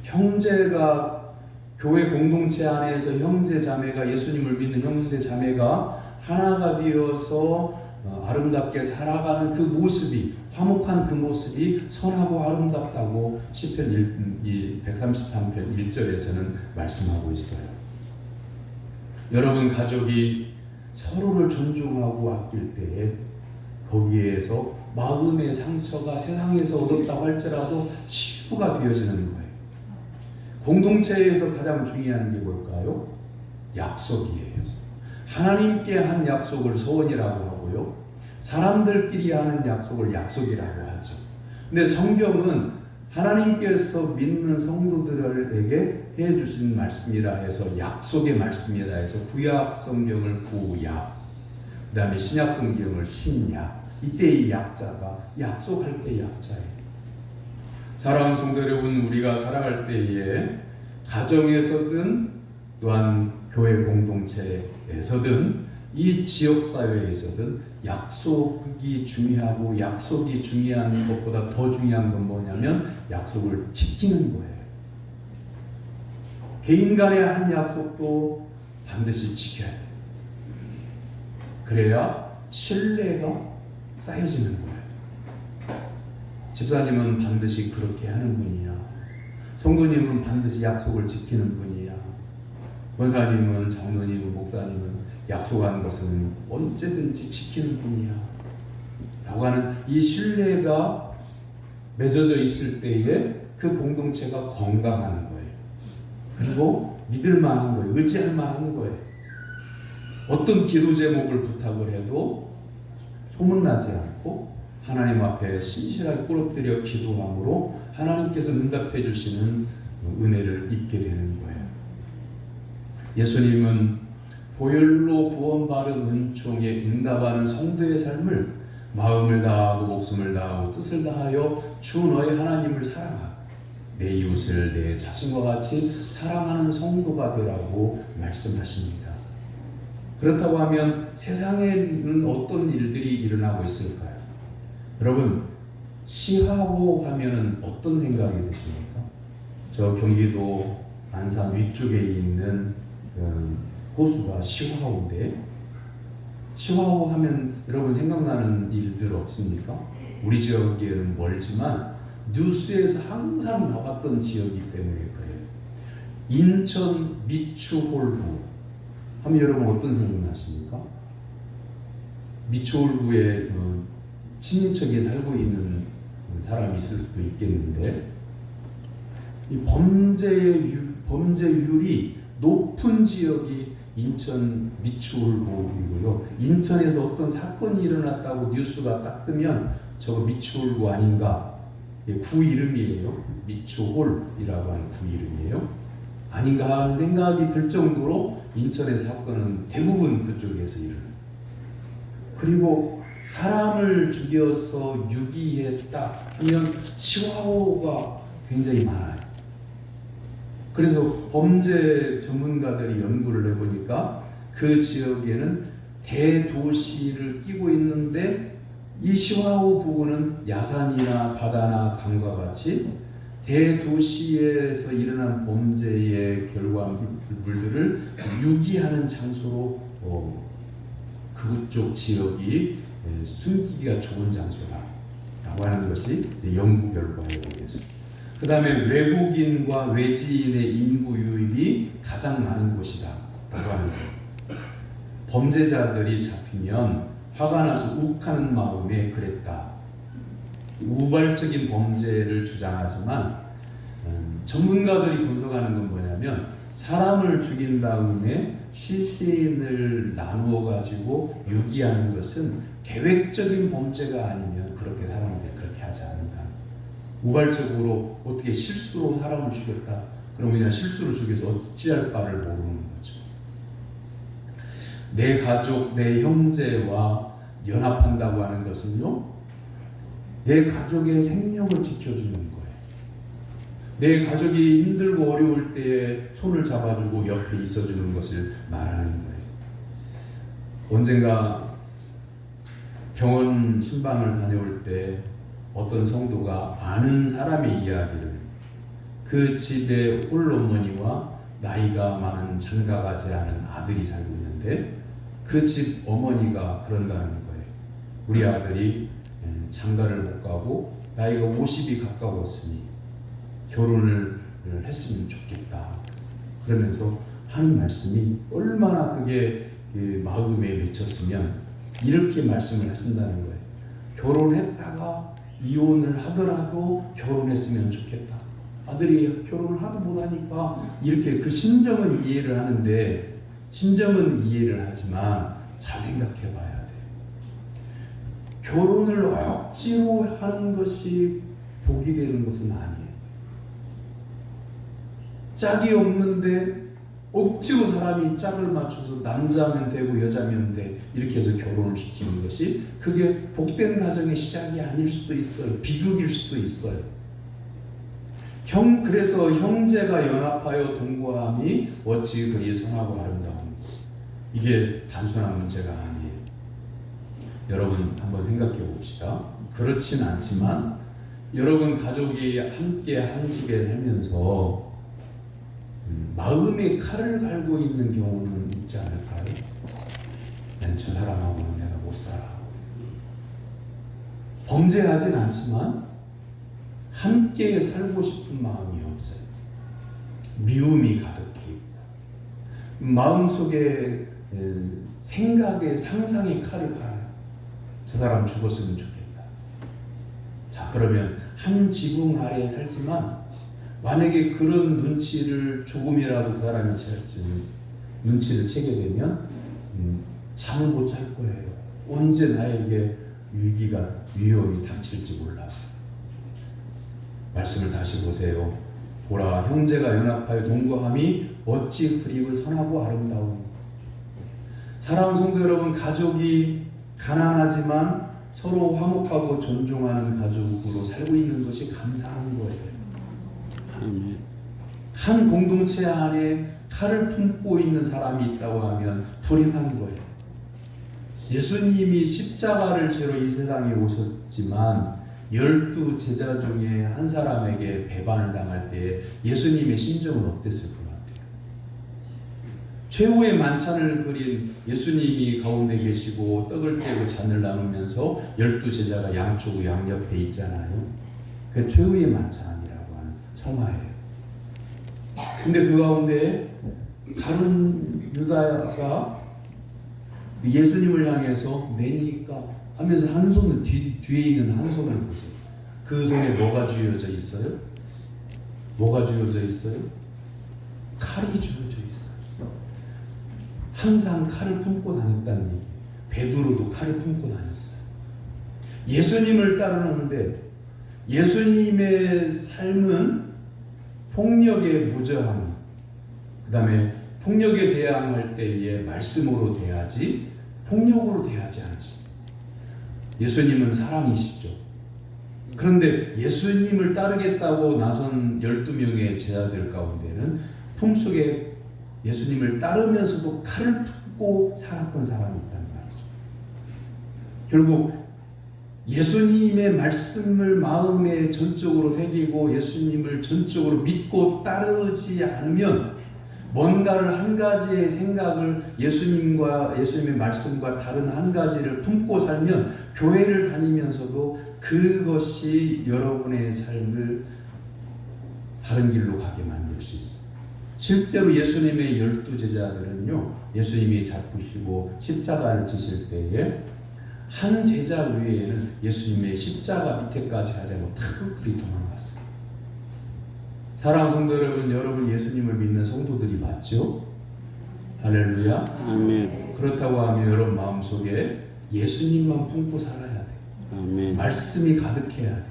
형제가 교회 공동체 안에서 형제 자매가 예수님을 믿는 형제 자매가 하나가 되어서 아름답게 살아가는 그 모습이 화목한 그 모습이 선하고 아름답다고 시편 133편 1절에서는 말씀하고 있어요. 여러분 가족이 서로를 존중하고 아낄 때에 거기에서 마음의 상처가 세상에서 얻었다고 할지라도 치유가 되어지는 거예요. 공동체에서 가장 중요한 게 뭘까요? 약속이에요. 하나님께 한 약속을 소원이라고 하고요. 사람들끼리 하는 약속을 약속이라고 하죠. 근데 성경은 하나님께서 믿는 성도들에게 해주신 말씀이라 해서 약속의 말씀이라 해서 구약 성경을 구약, 그 다음에 신약 성경을 신약, 이때의 약자가 약속할 때 약자예요. 사랑하는 성도 여러분, 우리가 살아갈 때에 가정에서든 또한 교회 공동체에서든 이 지역사회에서든 약속이 중요하고 약속이 중요한 것보다 더 중요한 건 뭐냐면 약속을 지키는 거예요. 개인 간의 한 약속도 반드시 지켜야 돼요. 그래야 신뢰가 쌓여지는 거예요. 집사님은 반드시 그렇게 하는 분이야. 성도님은 반드시 약속을 지키는 분이야. 권사님은, 장로님은, 목사님은 약속한 것은 언제든지 지키는 분이야 라고 하는 이 신뢰가 맺어져 있을 때에 그 공동체가 건강한 거예요. 그리고 믿을 만한 거예요. 의지할 만한 거예요. 어떤 기도 제목을 부탁을 해도 소문나지 않고 하나님 앞에 신실하게 꿇어뜨려 기도함으로 하나님께서 응답해 주시는 은혜를 입게 되는 거예요. 예수님은 보혈로 구원받은 은총에 응답하는 성도의 삶을 마음을 다하고 목숨을 다하고 뜻을 다하여 주 너의 하나님을 사랑하고 내 이웃을 내 자신과 같이 사랑하는 성도가 되라고 말씀하십니다. 그렇다고 하면 세상에는 어떤 일들이 일어나고 있을까요? 여러분, 시화호 하면은 어떤 생각이 드십니까? 저 경기도 안산 위쪽에 있는 호수가 시화호인데, 시화호 하면 여러분 생각나는 일들 없습니까? 우리 지역에는 멀지만 뉴스에서 항상 나왔던 지역이기 때문에 그래요. 인천 미추홀구 하면 여러분 어떤 생각이 나십니까? 미추홀구에 친인척이 살고 있는 사람이 있을 수도 있겠는데, 이 범죄율이 높은 지역이 인천 미추홀구이고요. 인천에서 어떤 사건이 일어났다고 뉴스가 딱 뜨면 저거 미추홀구 아닌가? 구 이름이에요. 미추홀이라고 하는 구 이름이에요. 아닌가 하는 생각이 들 정도로 인천의 사건은 대부분 그쪽에서 일어나요. 그리고 사람을 죽여서 유기했다 이런 시화호가 굉장히 많아요. 그래서 범죄 전문가들이 연구를 해보니까 그 지역에는 대도시를 끼고 있는데 이 시화호 부근은 야산이나 바다나 강과 같이 대도시에서 일어난 범죄의 결과물들을 유기하는 장소로 그쪽 지역이 숨기기가 좋은 장소다라고 하는 것이 연구 결과에 의해서. 그 다음에 외국인과 외지인의 인구 유입이 가장 많은 곳이다라고 하는 거예요. 범죄자들이 잡히면 화가 나서 욱하는 마음에 그랬다. 우발적인 범죄를 주장하지만 전문가들이 분석하는 건 뭐냐면 사람을 죽인 다음에 시신을 나누어 가지고 유기하는 것은 계획적인 범죄가 아니면 그렇게 사람들이 그렇게 하지 않는다. 우발적으로 어떻게 실수로 사람을 죽였다. 그럼 그냥 실수로 죽여서 어찌할 바를 모르는 거죠. 내 가족, 내 형제와 연합한다고 하는 것은요, 내 가족의 생명을 지켜주는 거예요. 내 가족이 힘들고 어려울 때에 손을 잡아주고 옆에 있어주는 것을 말하는 거예요. 언젠가 병원 신방을 다녀올 때 어떤 성도가 아는 사람의 이야기를, 그 집에 홀어머니와 나이가 많은 장가가지 않은 아들이 살고 있는데 그 집 어머니가 그런다는 거예요. 우리 아들이 장가를 못 가고 나이가 50이 가까웠으니 결혼을 했으면 좋겠다. 그러면서 하는 말씀이 얼마나 그게 마음에 맺혔으면 이렇게 말씀을 하신다는 거예요. 결혼했다가 이혼을 하더라도 결혼했으면 좋겠다. 아들이 결혼을 하도 못하니까 이렇게 그 심정은 이해를 하는데, 심정은 이해를 하지만 잘 생각해 봐야 돼. 결혼을 억지로 하는 것이 복이 되는 것은 아니에요. 짝이 없는데 억지로 사람이 짝을 맞춰서 남자면 되고 여자면 돼 이렇게 해서 결혼을 시키는 것이, 그게 복된 가정의 시작이 아닐 수도 있어요. 비극일 수도 있어요. 그래서 형제가 연합하여 동거함이 어찌 그리 선하고 아름다운가. 이게 단순한 문제가 아니에요. 여러분 한번 생각해 봅시다. 그렇진 않지만 여러분 가족이 함께 한 집에 살면서 마음의 칼을 갈고 있는 경우는 있지 않을까요? 난 저 사람하고는 내가 못 살아. 범죄하진 않지만 함께 살고 싶은 마음이 없어요. 미움이 가득해 있고 마음속에 생각에 상상의 칼을 갈아요. 저 사람 죽었으면 좋겠다. 자, 그러면 한 지붕 아래에 살지만 만약에 그런 눈치를 조금이라도 그 사람이 눈치를 채게 되면 잠을 못 잘 거예요. 언제 나에게 위험이 닥칠지 몰라서. 말씀을 다시 보세요. 보라, 형제가 연합하여 동거함이 어찌 그리 선하고 아름다운. 사랑하는 성도 여러분, 가족이 가난하지만 서로 화목하고 존중하는 가족으로 살고 있는 것이 감사한 거예요. 아멘. 한 공동체 안에 칼을 품고 있는 사람이 있다고 하면 불행한 거예요. 예수님이 십자가를 지러 이 세상에 오셨지만 12 제자 중에 한 사람에게 배반을 당할 때 예수님의 심정은 어땠을 것 같아요? 최후의 만찬을 그린 예수님이 가운데 계시고 떡을 떼고 잔을 나누면서 12 제자가 양쪽 양옆에 있잖아요. 그 최후의 만찬이라고 하는 성화예요. 근데 그 가운데 다른 유다가 예수님을 향해서 내니까 하면서 한 손을 뒤에 있는 한 손을 보세요. 그 손에 뭐가 쥐어져 있어요? 뭐가 쥐어져 있어요? 칼이 쥐어져 있어요. 항상 칼을 품고 다녔다는 얘기. 베드로도 칼을 품고 다녔어요. 예수님을 따르는데 예수님의 삶은 폭력에 무저항, 그 다음에 폭력에 대항할 때에 말씀으로 대하지 폭력으로 대하지 않지. 예수님은 사랑이시죠. 그런데 예수님을 따르겠다고 나선 12명의 제자들 가운데는 품속에 예수님을 따르면서도 칼을 품고 살았던 사람이 있단 말이죠. 결국 예수님의 말씀을 마음에 전적으로 새기고 예수님을 전적으로 믿고 따르지 않으면 뭔가를 한 가지의 생각을 예수님의 말씀과 다른 한 가지를 품고 살면 교회를 다니면서도 그것이 여러분의 삶을 다른 길로 가게 만들 수 있어요. 실제로 예수님의 12 제자들은요, 예수님이 잡으시고 십자가를 지실 때에 한 제자 외에는 예수님의 십자가 밑에까지 가지 않고 다들이 도망갔어요. 사랑하는 성도 여러분, 여러분 예수님을 믿는 성도들이 맞죠? 할렐루야. 아멘. 그렇다고 하면 여러분 마음속에 예수님만 품고 살아야 돼. 아멘. 말씀이 가득해야 돼.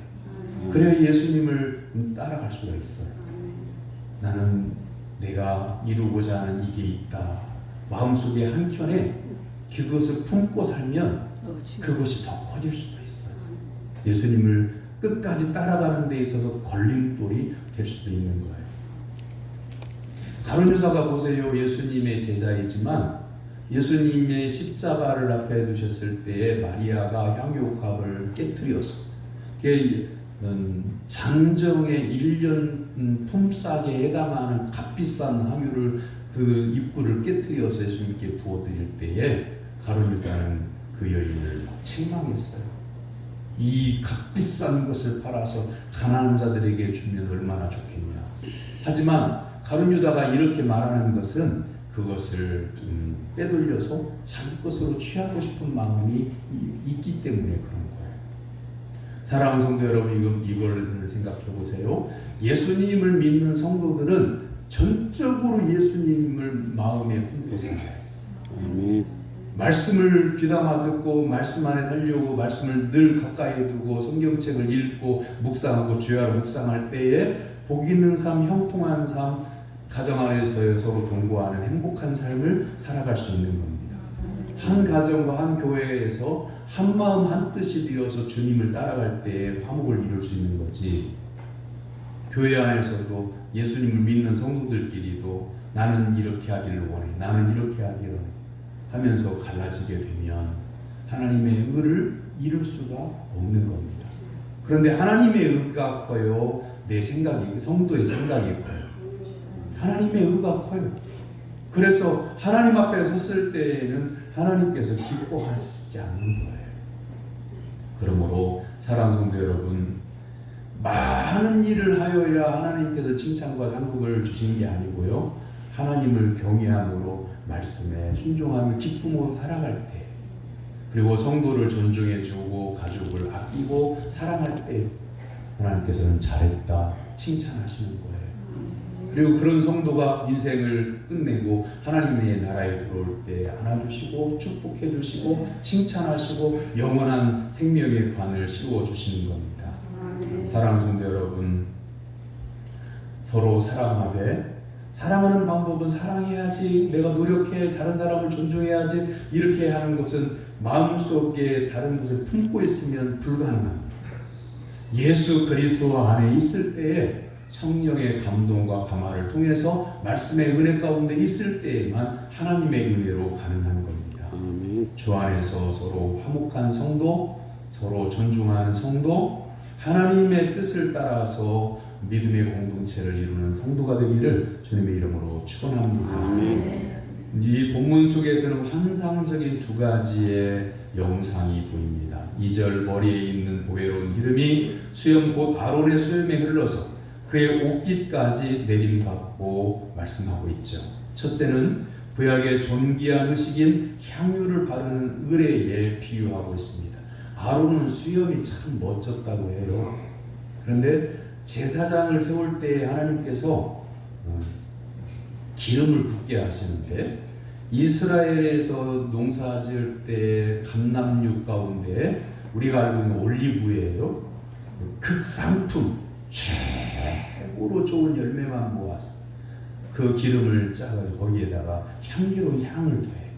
그래야 예수님을 따라갈 수가 있어요. 나는 내가 이루고자 하는 이게 있다. 마음속에 한켠에 그것을 품고 살면 그것이 더 커질 수도 있어요. 예수님을 끝까지 따라가는 데 있어서 걸림돌이 될 수도 있는 거예요. 가룟 유다가 보세요. 예수님의 제자이지만 예수님의 십자가를 앞에 두셨을 때에 마리아가 향유옥합을 깨뜨려서 장정의 1년 품삯에 해당하는 값비싼 향유를 그 입구를 깨뜨려서 예수님께 부어드릴 때에 가룟 유다는 그 여인을 책망했어요. 이 값비싼 것을 팔아서 가난한 자들에게 주면 얼마나 좋겠냐. 하지만 가룟 유다가 이렇게 말하는 것은 그것을 빼돌려서 자기 것으로 취하고 싶은 마음이 있기 때문에 그런 거예요. 사랑하는 성도 여러분, 이걸 생각해 보세요. 예수님을 믿는 성도들은 전적으로 예수님을 마음에 품고 살아야 돼요. 아멘. 말씀을 귀담아 듣고 말씀 안에 살려고 말씀을 늘 가까이 두고 성경책을 읽고 묵상하고 주야로 묵상할 때에 복 있는 삶, 형통한 삶, 가정 안에서 서로 동거하는 행복한 삶을 살아갈 수 있는 겁니다. 한 가정과 한 교회에서 한 마음 한 뜻이 되어서 주님을 따라갈 때에 화목을 이룰 수 있는 거지. 교회 안에서도 예수님을 믿는 성도들끼리도 나는 이렇게 하기를 원해, 나는 이렇게 하기를 원해 하면서 갈라지게 되면 하나님의 의를 이룰 수가 없는 겁니다. 그런데 하나님의 의가 커요? 내 생각이, 성도의 생각이 커요? 하나님의 의가 커요. 그래서 하나님 앞에 섰을 때에는 하나님께서 기뻐하시지 않는 거예요. 그러므로 사랑하는 성도 여러분, 많은 일을 하여야 하나님께서 칭찬과 상급을 주시는 게 아니고요, 하나님을 경외함으로 말씀에 순종하며 기쁨으로 살아갈 때, 그리고 성도를 존중해주고 가족을 아끼고 사랑할 때 하나님께서는 잘했다 칭찬하시는 거예요. 그리고 그런 성도가 인생을 끝내고 하나님의 나라에 들어올 때 안아주시고 축복해주시고 칭찬하시고 영원한 생명의 관을 씌워주시는 겁니다. 사랑하는 성도 여러분, 서로 사랑하되, 사랑하는 방법은 사랑해야지, 내가 노력해, 다른 사람을 존중해야지, 이렇게 하는 것은 마음속에 다른 것을 품고 있으면 불가능합니다. 예수 그리스도 안에 있을 때에 성령의 감동과 감화를 통해서 말씀의 은혜 가운데 있을 때에만 하나님의 은혜로 가능한 겁니다. 아멘. 주 안에서 서로 화목한 성도, 서로 존중하는 성도, 하나님의 뜻을 따라서 믿음의 공동체를 이루는 성도가 되기를 주님의 이름으로 축원합니다. 아멘. 이 본문 속에서는 환상적인 두 가지의 영상이 보입니다. 2절 머리에 있는 보배로운 기름이 수염 곧 아론의 수염에 흘러서 그의 옷깃까지 내림받고 말씀하고 있죠. 첫째는 구약의 존귀한 의식인 향유를 바르는 의례에 비유하고 있습니다. 아론은 수염이 참 멋졌다고 해요. 그런데 제사장을 세울 때 하나님께서 기름을 붓게 하시는데, 이스라엘에서 농사 지을 때 감람육 가운데 우리가 알고 있는 올리브예요. 극상품, 최고로 좋은 열매만 모아서 그 기름을 짜가지고 거기에다가 향기로운 향을 더해.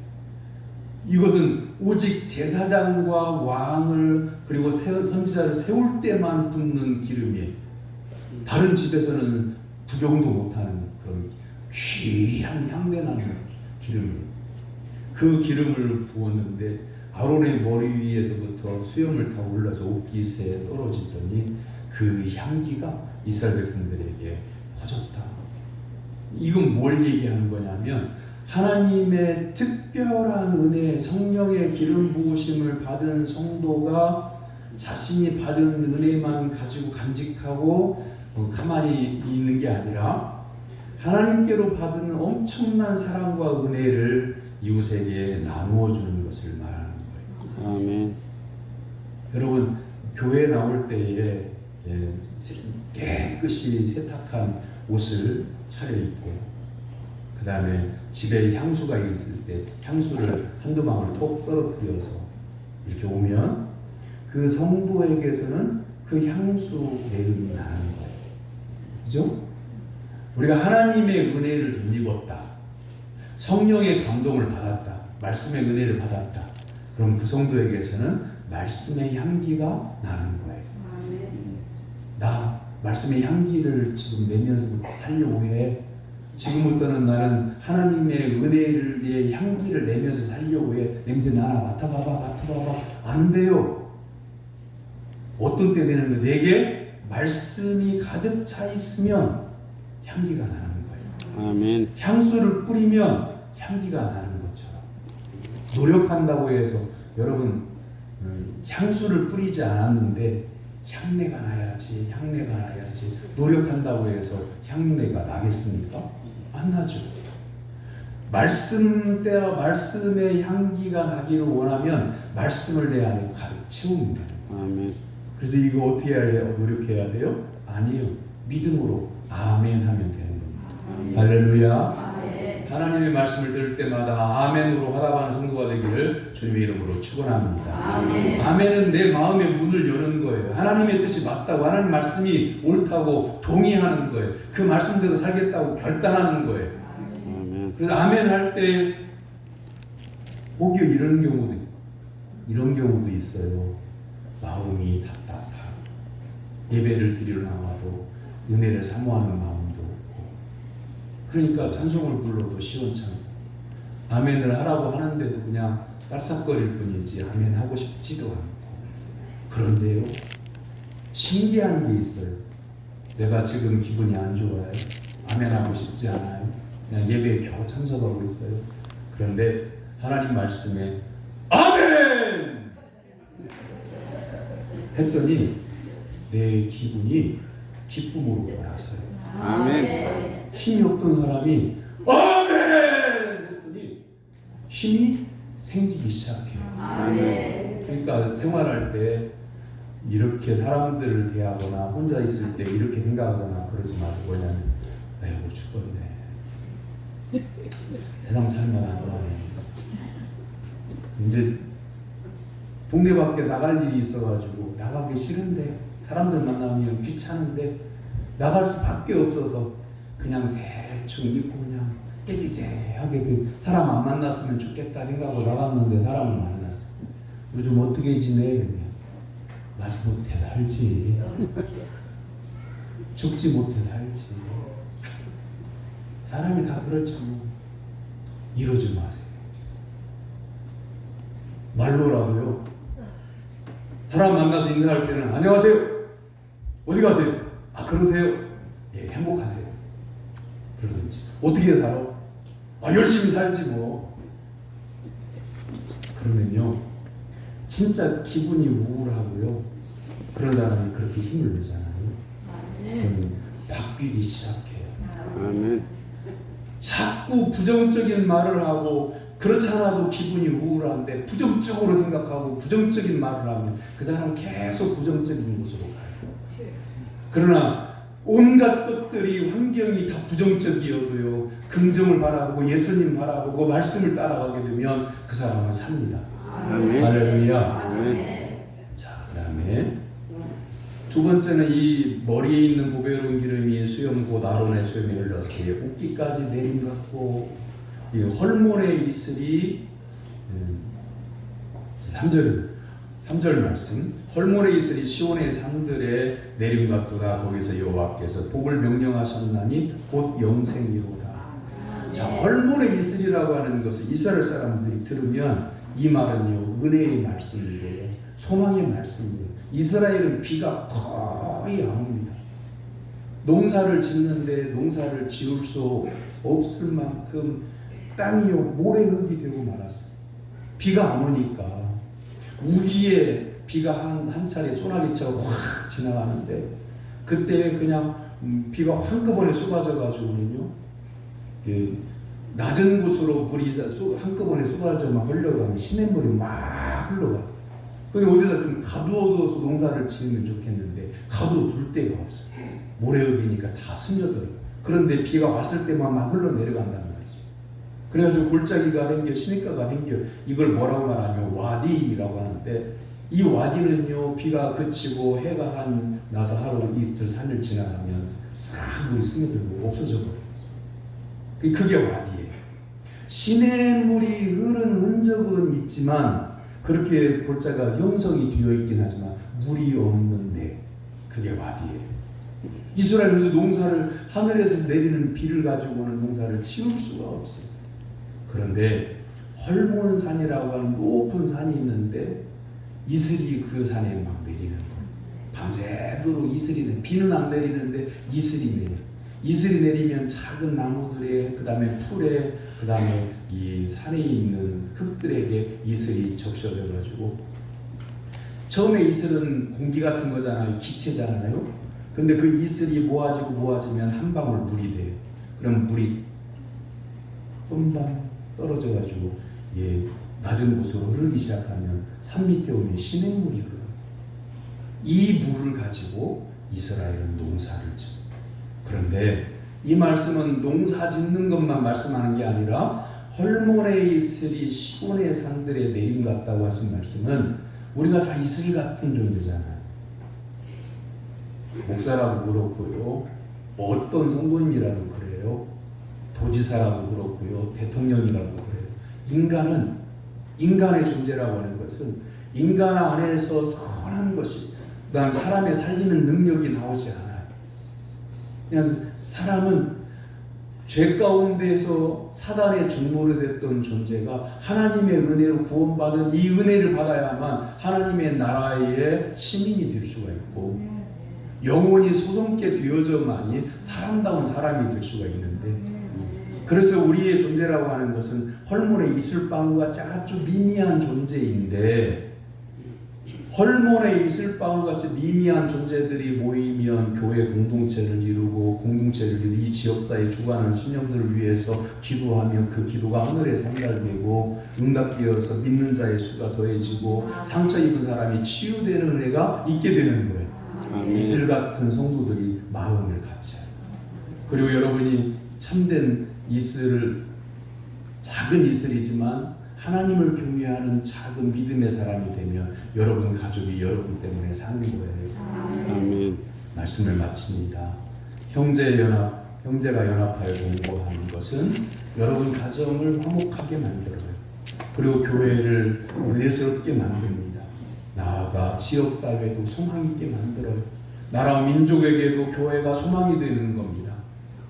이것은 오직 제사장과 왕을 그리고 선지자를 세울 때만 붓는 기름이에요. 다른 집에서는 구경도 못하는 그런 귀한 향내나는 기름이에요. 그 기름을 부었는데 아론의 머리 위에서부터 수염을 타고 올라서 옷깃에 떨어지더니 그 향기가 이스라엘 백성들에게 퍼졌다. 이건 뭘 얘기하는 거냐면, 하나님의 특별한 은혜, 성령의 기름 부으심을 받은 성도가 자신이 받은 은혜만 가지고 간직하고 가만히 있는 게 아니라 하나님께로 받은 엄청난 사랑과 은혜를 이웃에게 나누어 주는 것을 말하는 거예요. 아멘. 여러분, 교회 나올 때에 깨끗이 세탁한 옷을 차려입고, 그 다음에 집에 향수가 있을 때 향수를 한두 방울 톡 떨어뜨려서 이렇게 오면 그 성도에게서는 그 향수 내음이 나는 거예요. 그죠? 우리가 하나님의 은혜를 덧입었다, 성령의 감동을 받았다, 말씀의 은혜를 받았다, 그럼 그 성도에게서는 말씀의 향기가 나는 거예요. 나 말씀의 향기를 지금 내면서 살려고 해. 지금부터는 나는 하나님의 은혜의 향기를 내면서 살려고 해. 냄새 나나? 맡아봐봐. 안 돼요. 어떤 때 되는 거예요? 내게 말씀이 가득 차 있으면 향기가 나는 거예요. 아멘. 향수를 뿌리면 향기가 나는 것처럼, 노력한다고 해서 여러분 향수를 뿌리지 않았는데 향내가 나야지 노력한다고 해서 향내가 나겠습니까? 안 나죠. 말씀 때와 말씀의 향기가 나기를 원하면 말씀을 내 안에 가득 채우면 돼요. 아멘. 그래서 이거 어떻게 해야 노력해야 돼요? 아니에요. 믿음으로 아멘 하면 되는 겁니다. 할렐루야. 하나님의 말씀을 들을 때마다 아멘으로 화답하는 성도가 되기를 주님의 이름으로 축원합니다. 아멘은 내 마음의 문을 여는 거예요. 하나님의 뜻이 맞다고, 하나님 말씀이 옳다고 동의하는 거예요. 그 말씀대로 살겠다고 결단하는 거예요. 아멘. 그래서 아멘 할 때 오히려 이런 경우도 있어요. 마음이 답답하고 예배를 드리러 나와도 은혜를 사모하는 마음도 없고, 그러니까 찬송을 불러도 시원찮고 아멘을 하라고 하는데도 그냥 깔싹거릴 뿐이지 아멘 하고 싶지도 않고. 그런데요, 신기한 게 있어요. 내가 지금 기분이 안 좋아요. 아멘 하고 싶지 않아요. 그냥 예배에 겨우 참석하고 있어요. 그런데 하나님 말씀에 아멘! 했더니 내 기분이 기쁨으로 변했어요. 아멘. 힘이 없던 사람이 아멘! 했더니 힘이 생기기 시작해요. 아멘. 그러니까 생활할 때 이렇게 사람들을 대하거나 혼자 있을 때 이렇게 생각하거나 그러지 마세요. 뭐냐면 아이고 죽었네. 세상 살만 안 나네. 이제 동네 밖에 나갈 일이 있어가지고 나가기 싫은데, 사람들 만나면 귀찮은데 나갈 수밖에 없어서 그냥 대충 입고 그냥 깨지재하게 그 사람 안 만났으면 좋겠다 생각하고 나갔는데 사람을 만났어. 요즘 어떻게 지내? 그냥 마지못해 살지. 죽지 못해 살지. 사람이 다 그렇죠. 이러지 마세요. 말로라도요. 사람 만나서 인사할 때는 안녕하세요. 어디 가세요? 아 그러세요? 예, 행복하세요. 그러든지. 어떻게 살아? 아 열심히 살지 뭐. 그러면요 진짜 기분이 우울하고요, 그런 사람이 그렇게 힘을 내잖아요. 그러면 바뀌기 시작해요. 아멘. 자꾸 부정적인 말을 하고, 그렇지 않아도 기분이 우울한데 부정적으로 생각하고 부정적인 말을 하면 그 사람은 계속 부정적인 곳으로 가요. 그러나 온갖 것들이, 환경이 다 부정적이어도요, 긍정을 바라보고 예수님 바라보고 말씀을 따라가게 되면 그 사람은 삽니다. 아멘. 할렐루야. 아멘. 자, 그 다음에 두 번째는 이 머리에 있는 보배로운 기름이 수염 곧 아론의 수염이 흘러서 옷깃까지 내림 같고, 이 헐몬의 이슬이 3절 말씀, 헐몬의 이슬이 시온의 산들에 내림 같도다. 거기서 여호와께서 복을 명령하셨나니 곧 영생이로다. 자, 헐몬의 이슬이라고 하는 것을 이스라엘 사람들이 들으면 이 말은요 은혜의 말씀이고요, 소망의 말씀이에요. 이스라엘은 비가 거의 안 옵니다. 농사를 짓는데 농사를 지을 수 없을 만큼 땅이요 모래흙이 되고 말았어요. 비가 안 오니까 우기에 비가 한 차례 소나기처럼 확 지나가는데, 그때 그냥 비가 한꺼번에 쏟아져가지고는요, 낮은 곳으로 물이 한꺼번에 쏟아져만 흘러가면 시냇물이 막 흘러가요. 근데 어디다 좀 가두어둬서 농사를 지으면 좋겠는데 가두어둘 데가 없어요. 모래흙이니까 다 스며들어요. 그런데 비가 왔을 때만 막 흘러내려간다는 말이죠. 그래가지고 골짜기가 생겨, 시냇가가 생겨. 이걸 뭐라고 말하면 와디라고 하는데, 이 와디는요 비가 그치고 해가 한 나서 하루 이틀 산을 지나가면 싹 물이 스며들고 없어져 버려요. 그게 와디예요. 시냇물이 흐른 흔적은 있지만 그렇게 골짜기가 형성이 되어 있긴 하지만 물이 없는데 그게 와디예요. 이스라엘에서 농사를, 하늘에서 내리는 비를 가지고는 농사를 지을 수가 없어요. 그런데 헐몬산이라고 하는 높은 산이 있는데 이슬이 그 산에 막 내리는 거예요. 밤새도록 이슬이 내려. 비는 안 내리는데 이슬이 내려. 이슬이 내리면 작은 나무들에, 그 다음에 풀에, 그 다음에 이 산에 있는 흙들에게 이슬이 적셔져가지고, 처음에 이슬은 공기 같은 거잖아요. 기체잖아요. 근데 그 이슬이 모아지면 한 방울 물이 돼요. 그럼 물이 금방 떨어져가지고 낮은 곳으로 흐르기 시작하면 산 밑에 오면 시냇물이 흘러요. 이 물을 가지고 이스라엘은 농사를 짓. 그런데 이 말씀은 농사 짓는 것만 말씀하는 게 아니라 헐몬에 있으리 시온의 산들의 내림 같다고 하신 말씀은 우리가 다 이슬 같은 존재잖아요. 목사라도 그렇고요, 어떤 성도님이라도 그래요, 도지사라도 그렇고요, 대통령이라도 그래요. 인간은 인간의 존재라고 하는 것은 인간 안에서 선한 것이, 그다음 사람의 살리는 능력이 나오지 않아요. 그냥 사람은 죄 가운데에서 사단의 종노릇 됐던 존재가 하나님의 은혜로 구원받은 이 은혜를 받아야만 하나님의 나라의 시민이 될 수가 있고 영혼이 소성케 되어져만이 사람다운 사람이 될 수가 있는데, 그래서 우리의 존재라고 하는 것은 헐몬의 이슬방울과 아주 미미한 존재인데, 헐몬의 이슬방울같이 미미한 존재들이 모이면 교회 공동체를 이루고 공동체를 이루고 이 지역사회 주관하는 신령들을 위해서 기도하면 그 기도가 하늘에 상달되고 응답되어서 믿는 자의 수가 더해지고 상처 입은 사람이 치유되는 은혜가 있게 되는 거예요. 이슬 같은 성도들이 마음을 같이 합니다. 그리고 여러분이 참된 이슬을, 작은 이슬이지만 하나님을 경외하는 작은 믿음의 사람이 되면 여러분 가족이 여러분 때문에 사는 거예요. 아멘. 말씀을 마칩니다. 형제가 연합하여 공부하는 것은 여러분 가정을 화목하게 만들어요. 그리고 교회를 은혜스럽게 만듭니다. 나아가 지역사회도 소망 있게 만들어요. 나라 민족에게도 교회가 소망이 되는 겁니다.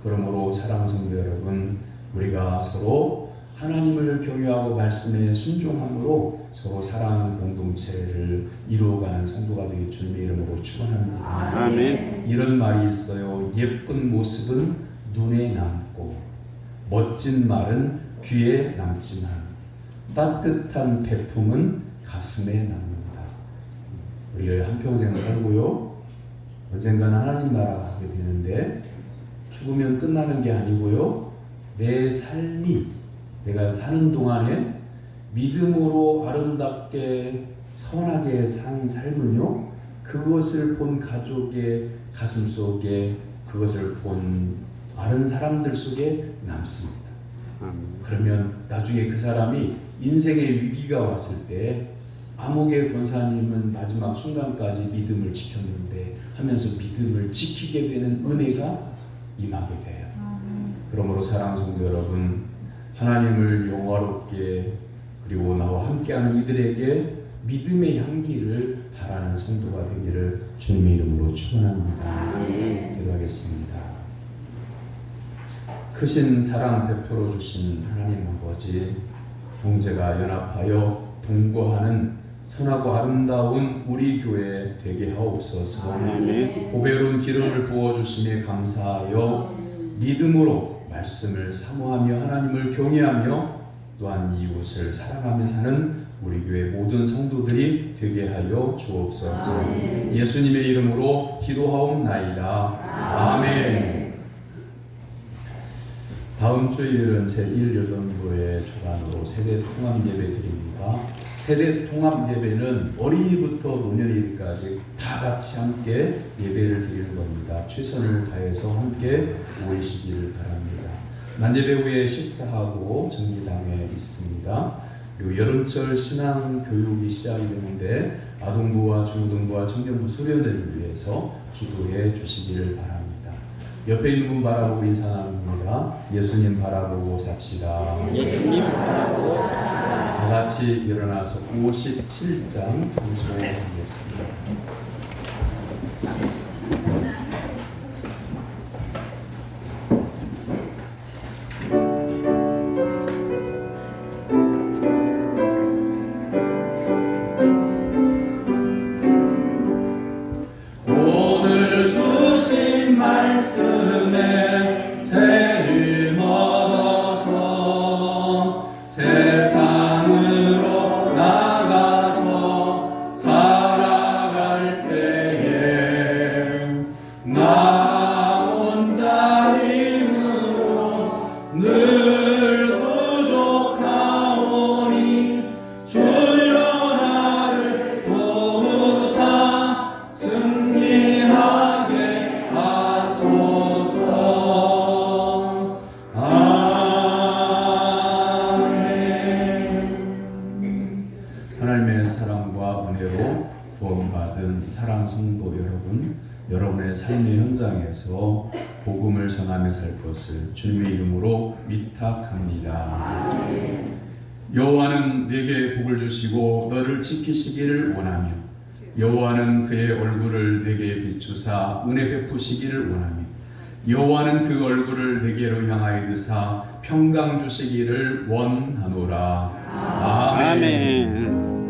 그러므로 사랑하는 성도 여러분, 우리가 서로 하나님을 경외하고 말씀에 순종함으로 서로 사랑하는 공동체를 이루어가는 성도가 되길 주님의 이름으로 축원합니다. 아멘. 이런 말이 있어요. 예쁜 모습은 눈에 남고 멋진 말은 귀에 남지만 따뜻한 배품은 가슴에 남는다. 우리가 한평생 살고요, 언젠가는 하나님 나라 가게 되는데 죽으면 끝나는 게 아니고요, 내 삶이, 내가 사는 동안에 믿음으로 아름답게 선하게 산 삶은요, 그것을 본 가족의 가슴 속에, 그것을 본 아는 사람들 속에 남습니다. 그러면 나중에 그 사람이 인생의 위기가 왔을 때 암흑의 권사님은 마지막 순간까지 믿음을 지켰는데 하면서 믿음을 지키게 되는 은혜가 임하게 돼요. 그러므로 사랑하는 성도 여러분, 하나님을 영화롭게 그리고 나와 함께하는 이들에게 믿음의 향기를 바라는 성도가 되기를 주님의 이름으로 축원합니다. 기도하겠습니다. 크신 사랑 베풀어 주신 하나님 아버지, 형제가 연합하여 동거하는 선하고 아름다운 우리 교회 되게 하옵소서. 보배로운 기름을 부어주심에 감사하여 믿음으로 말씀을 사모하며 하나님을 경외하며 또한 이웃을 사랑하며 사는 우리 교회 모든 성도들이 되게 하여 주옵소서. 예수님의 이름으로 기도하옵나이다. 아멘. 다음 주일은 제1여전부의 주관으로 세대 통합 예배 드립니다. 세대 통합 예배는 어린이부터 노년일까지 다 같이 함께 예배를 드리는 겁니다. 최선을 다해서 함께 모이시기를 바랍니다. 만예배 후에 식사하고 정기당회 있습니다. 그리고 여름철 신앙 교육이 시작이 되는데 아동부와 중고등부와 청년부 수련회를 위해서 기도해 주시기를 바랍니다. 옆에 있는 분 바라보고 인사 나눕니다. 예수님 바라보고 삽시다. 예수님 바라보고 삽시다. 다 같이 일어나서 57장 찬송하겠습니다. 오늘 주신 말씀에 죄를 멀어서 세상으로 나가서 하나님의 사랑과 은혜로 구원받은 사랑 성도 여러분, 여러분의 삶의 현장에서 복음을 전하며 살 것을 주님의 이름으로 위탁합니다. 여호와는 내게 복을 주시고 너를 지키시기를 원하며 여호와는 그의 얼굴을 내게 비추사 은혜 베푸시기를 원하며 여호와는 그 얼굴을 내게로 향하여 드사 평강 주시기를 원하노라. 아멘. 아멘.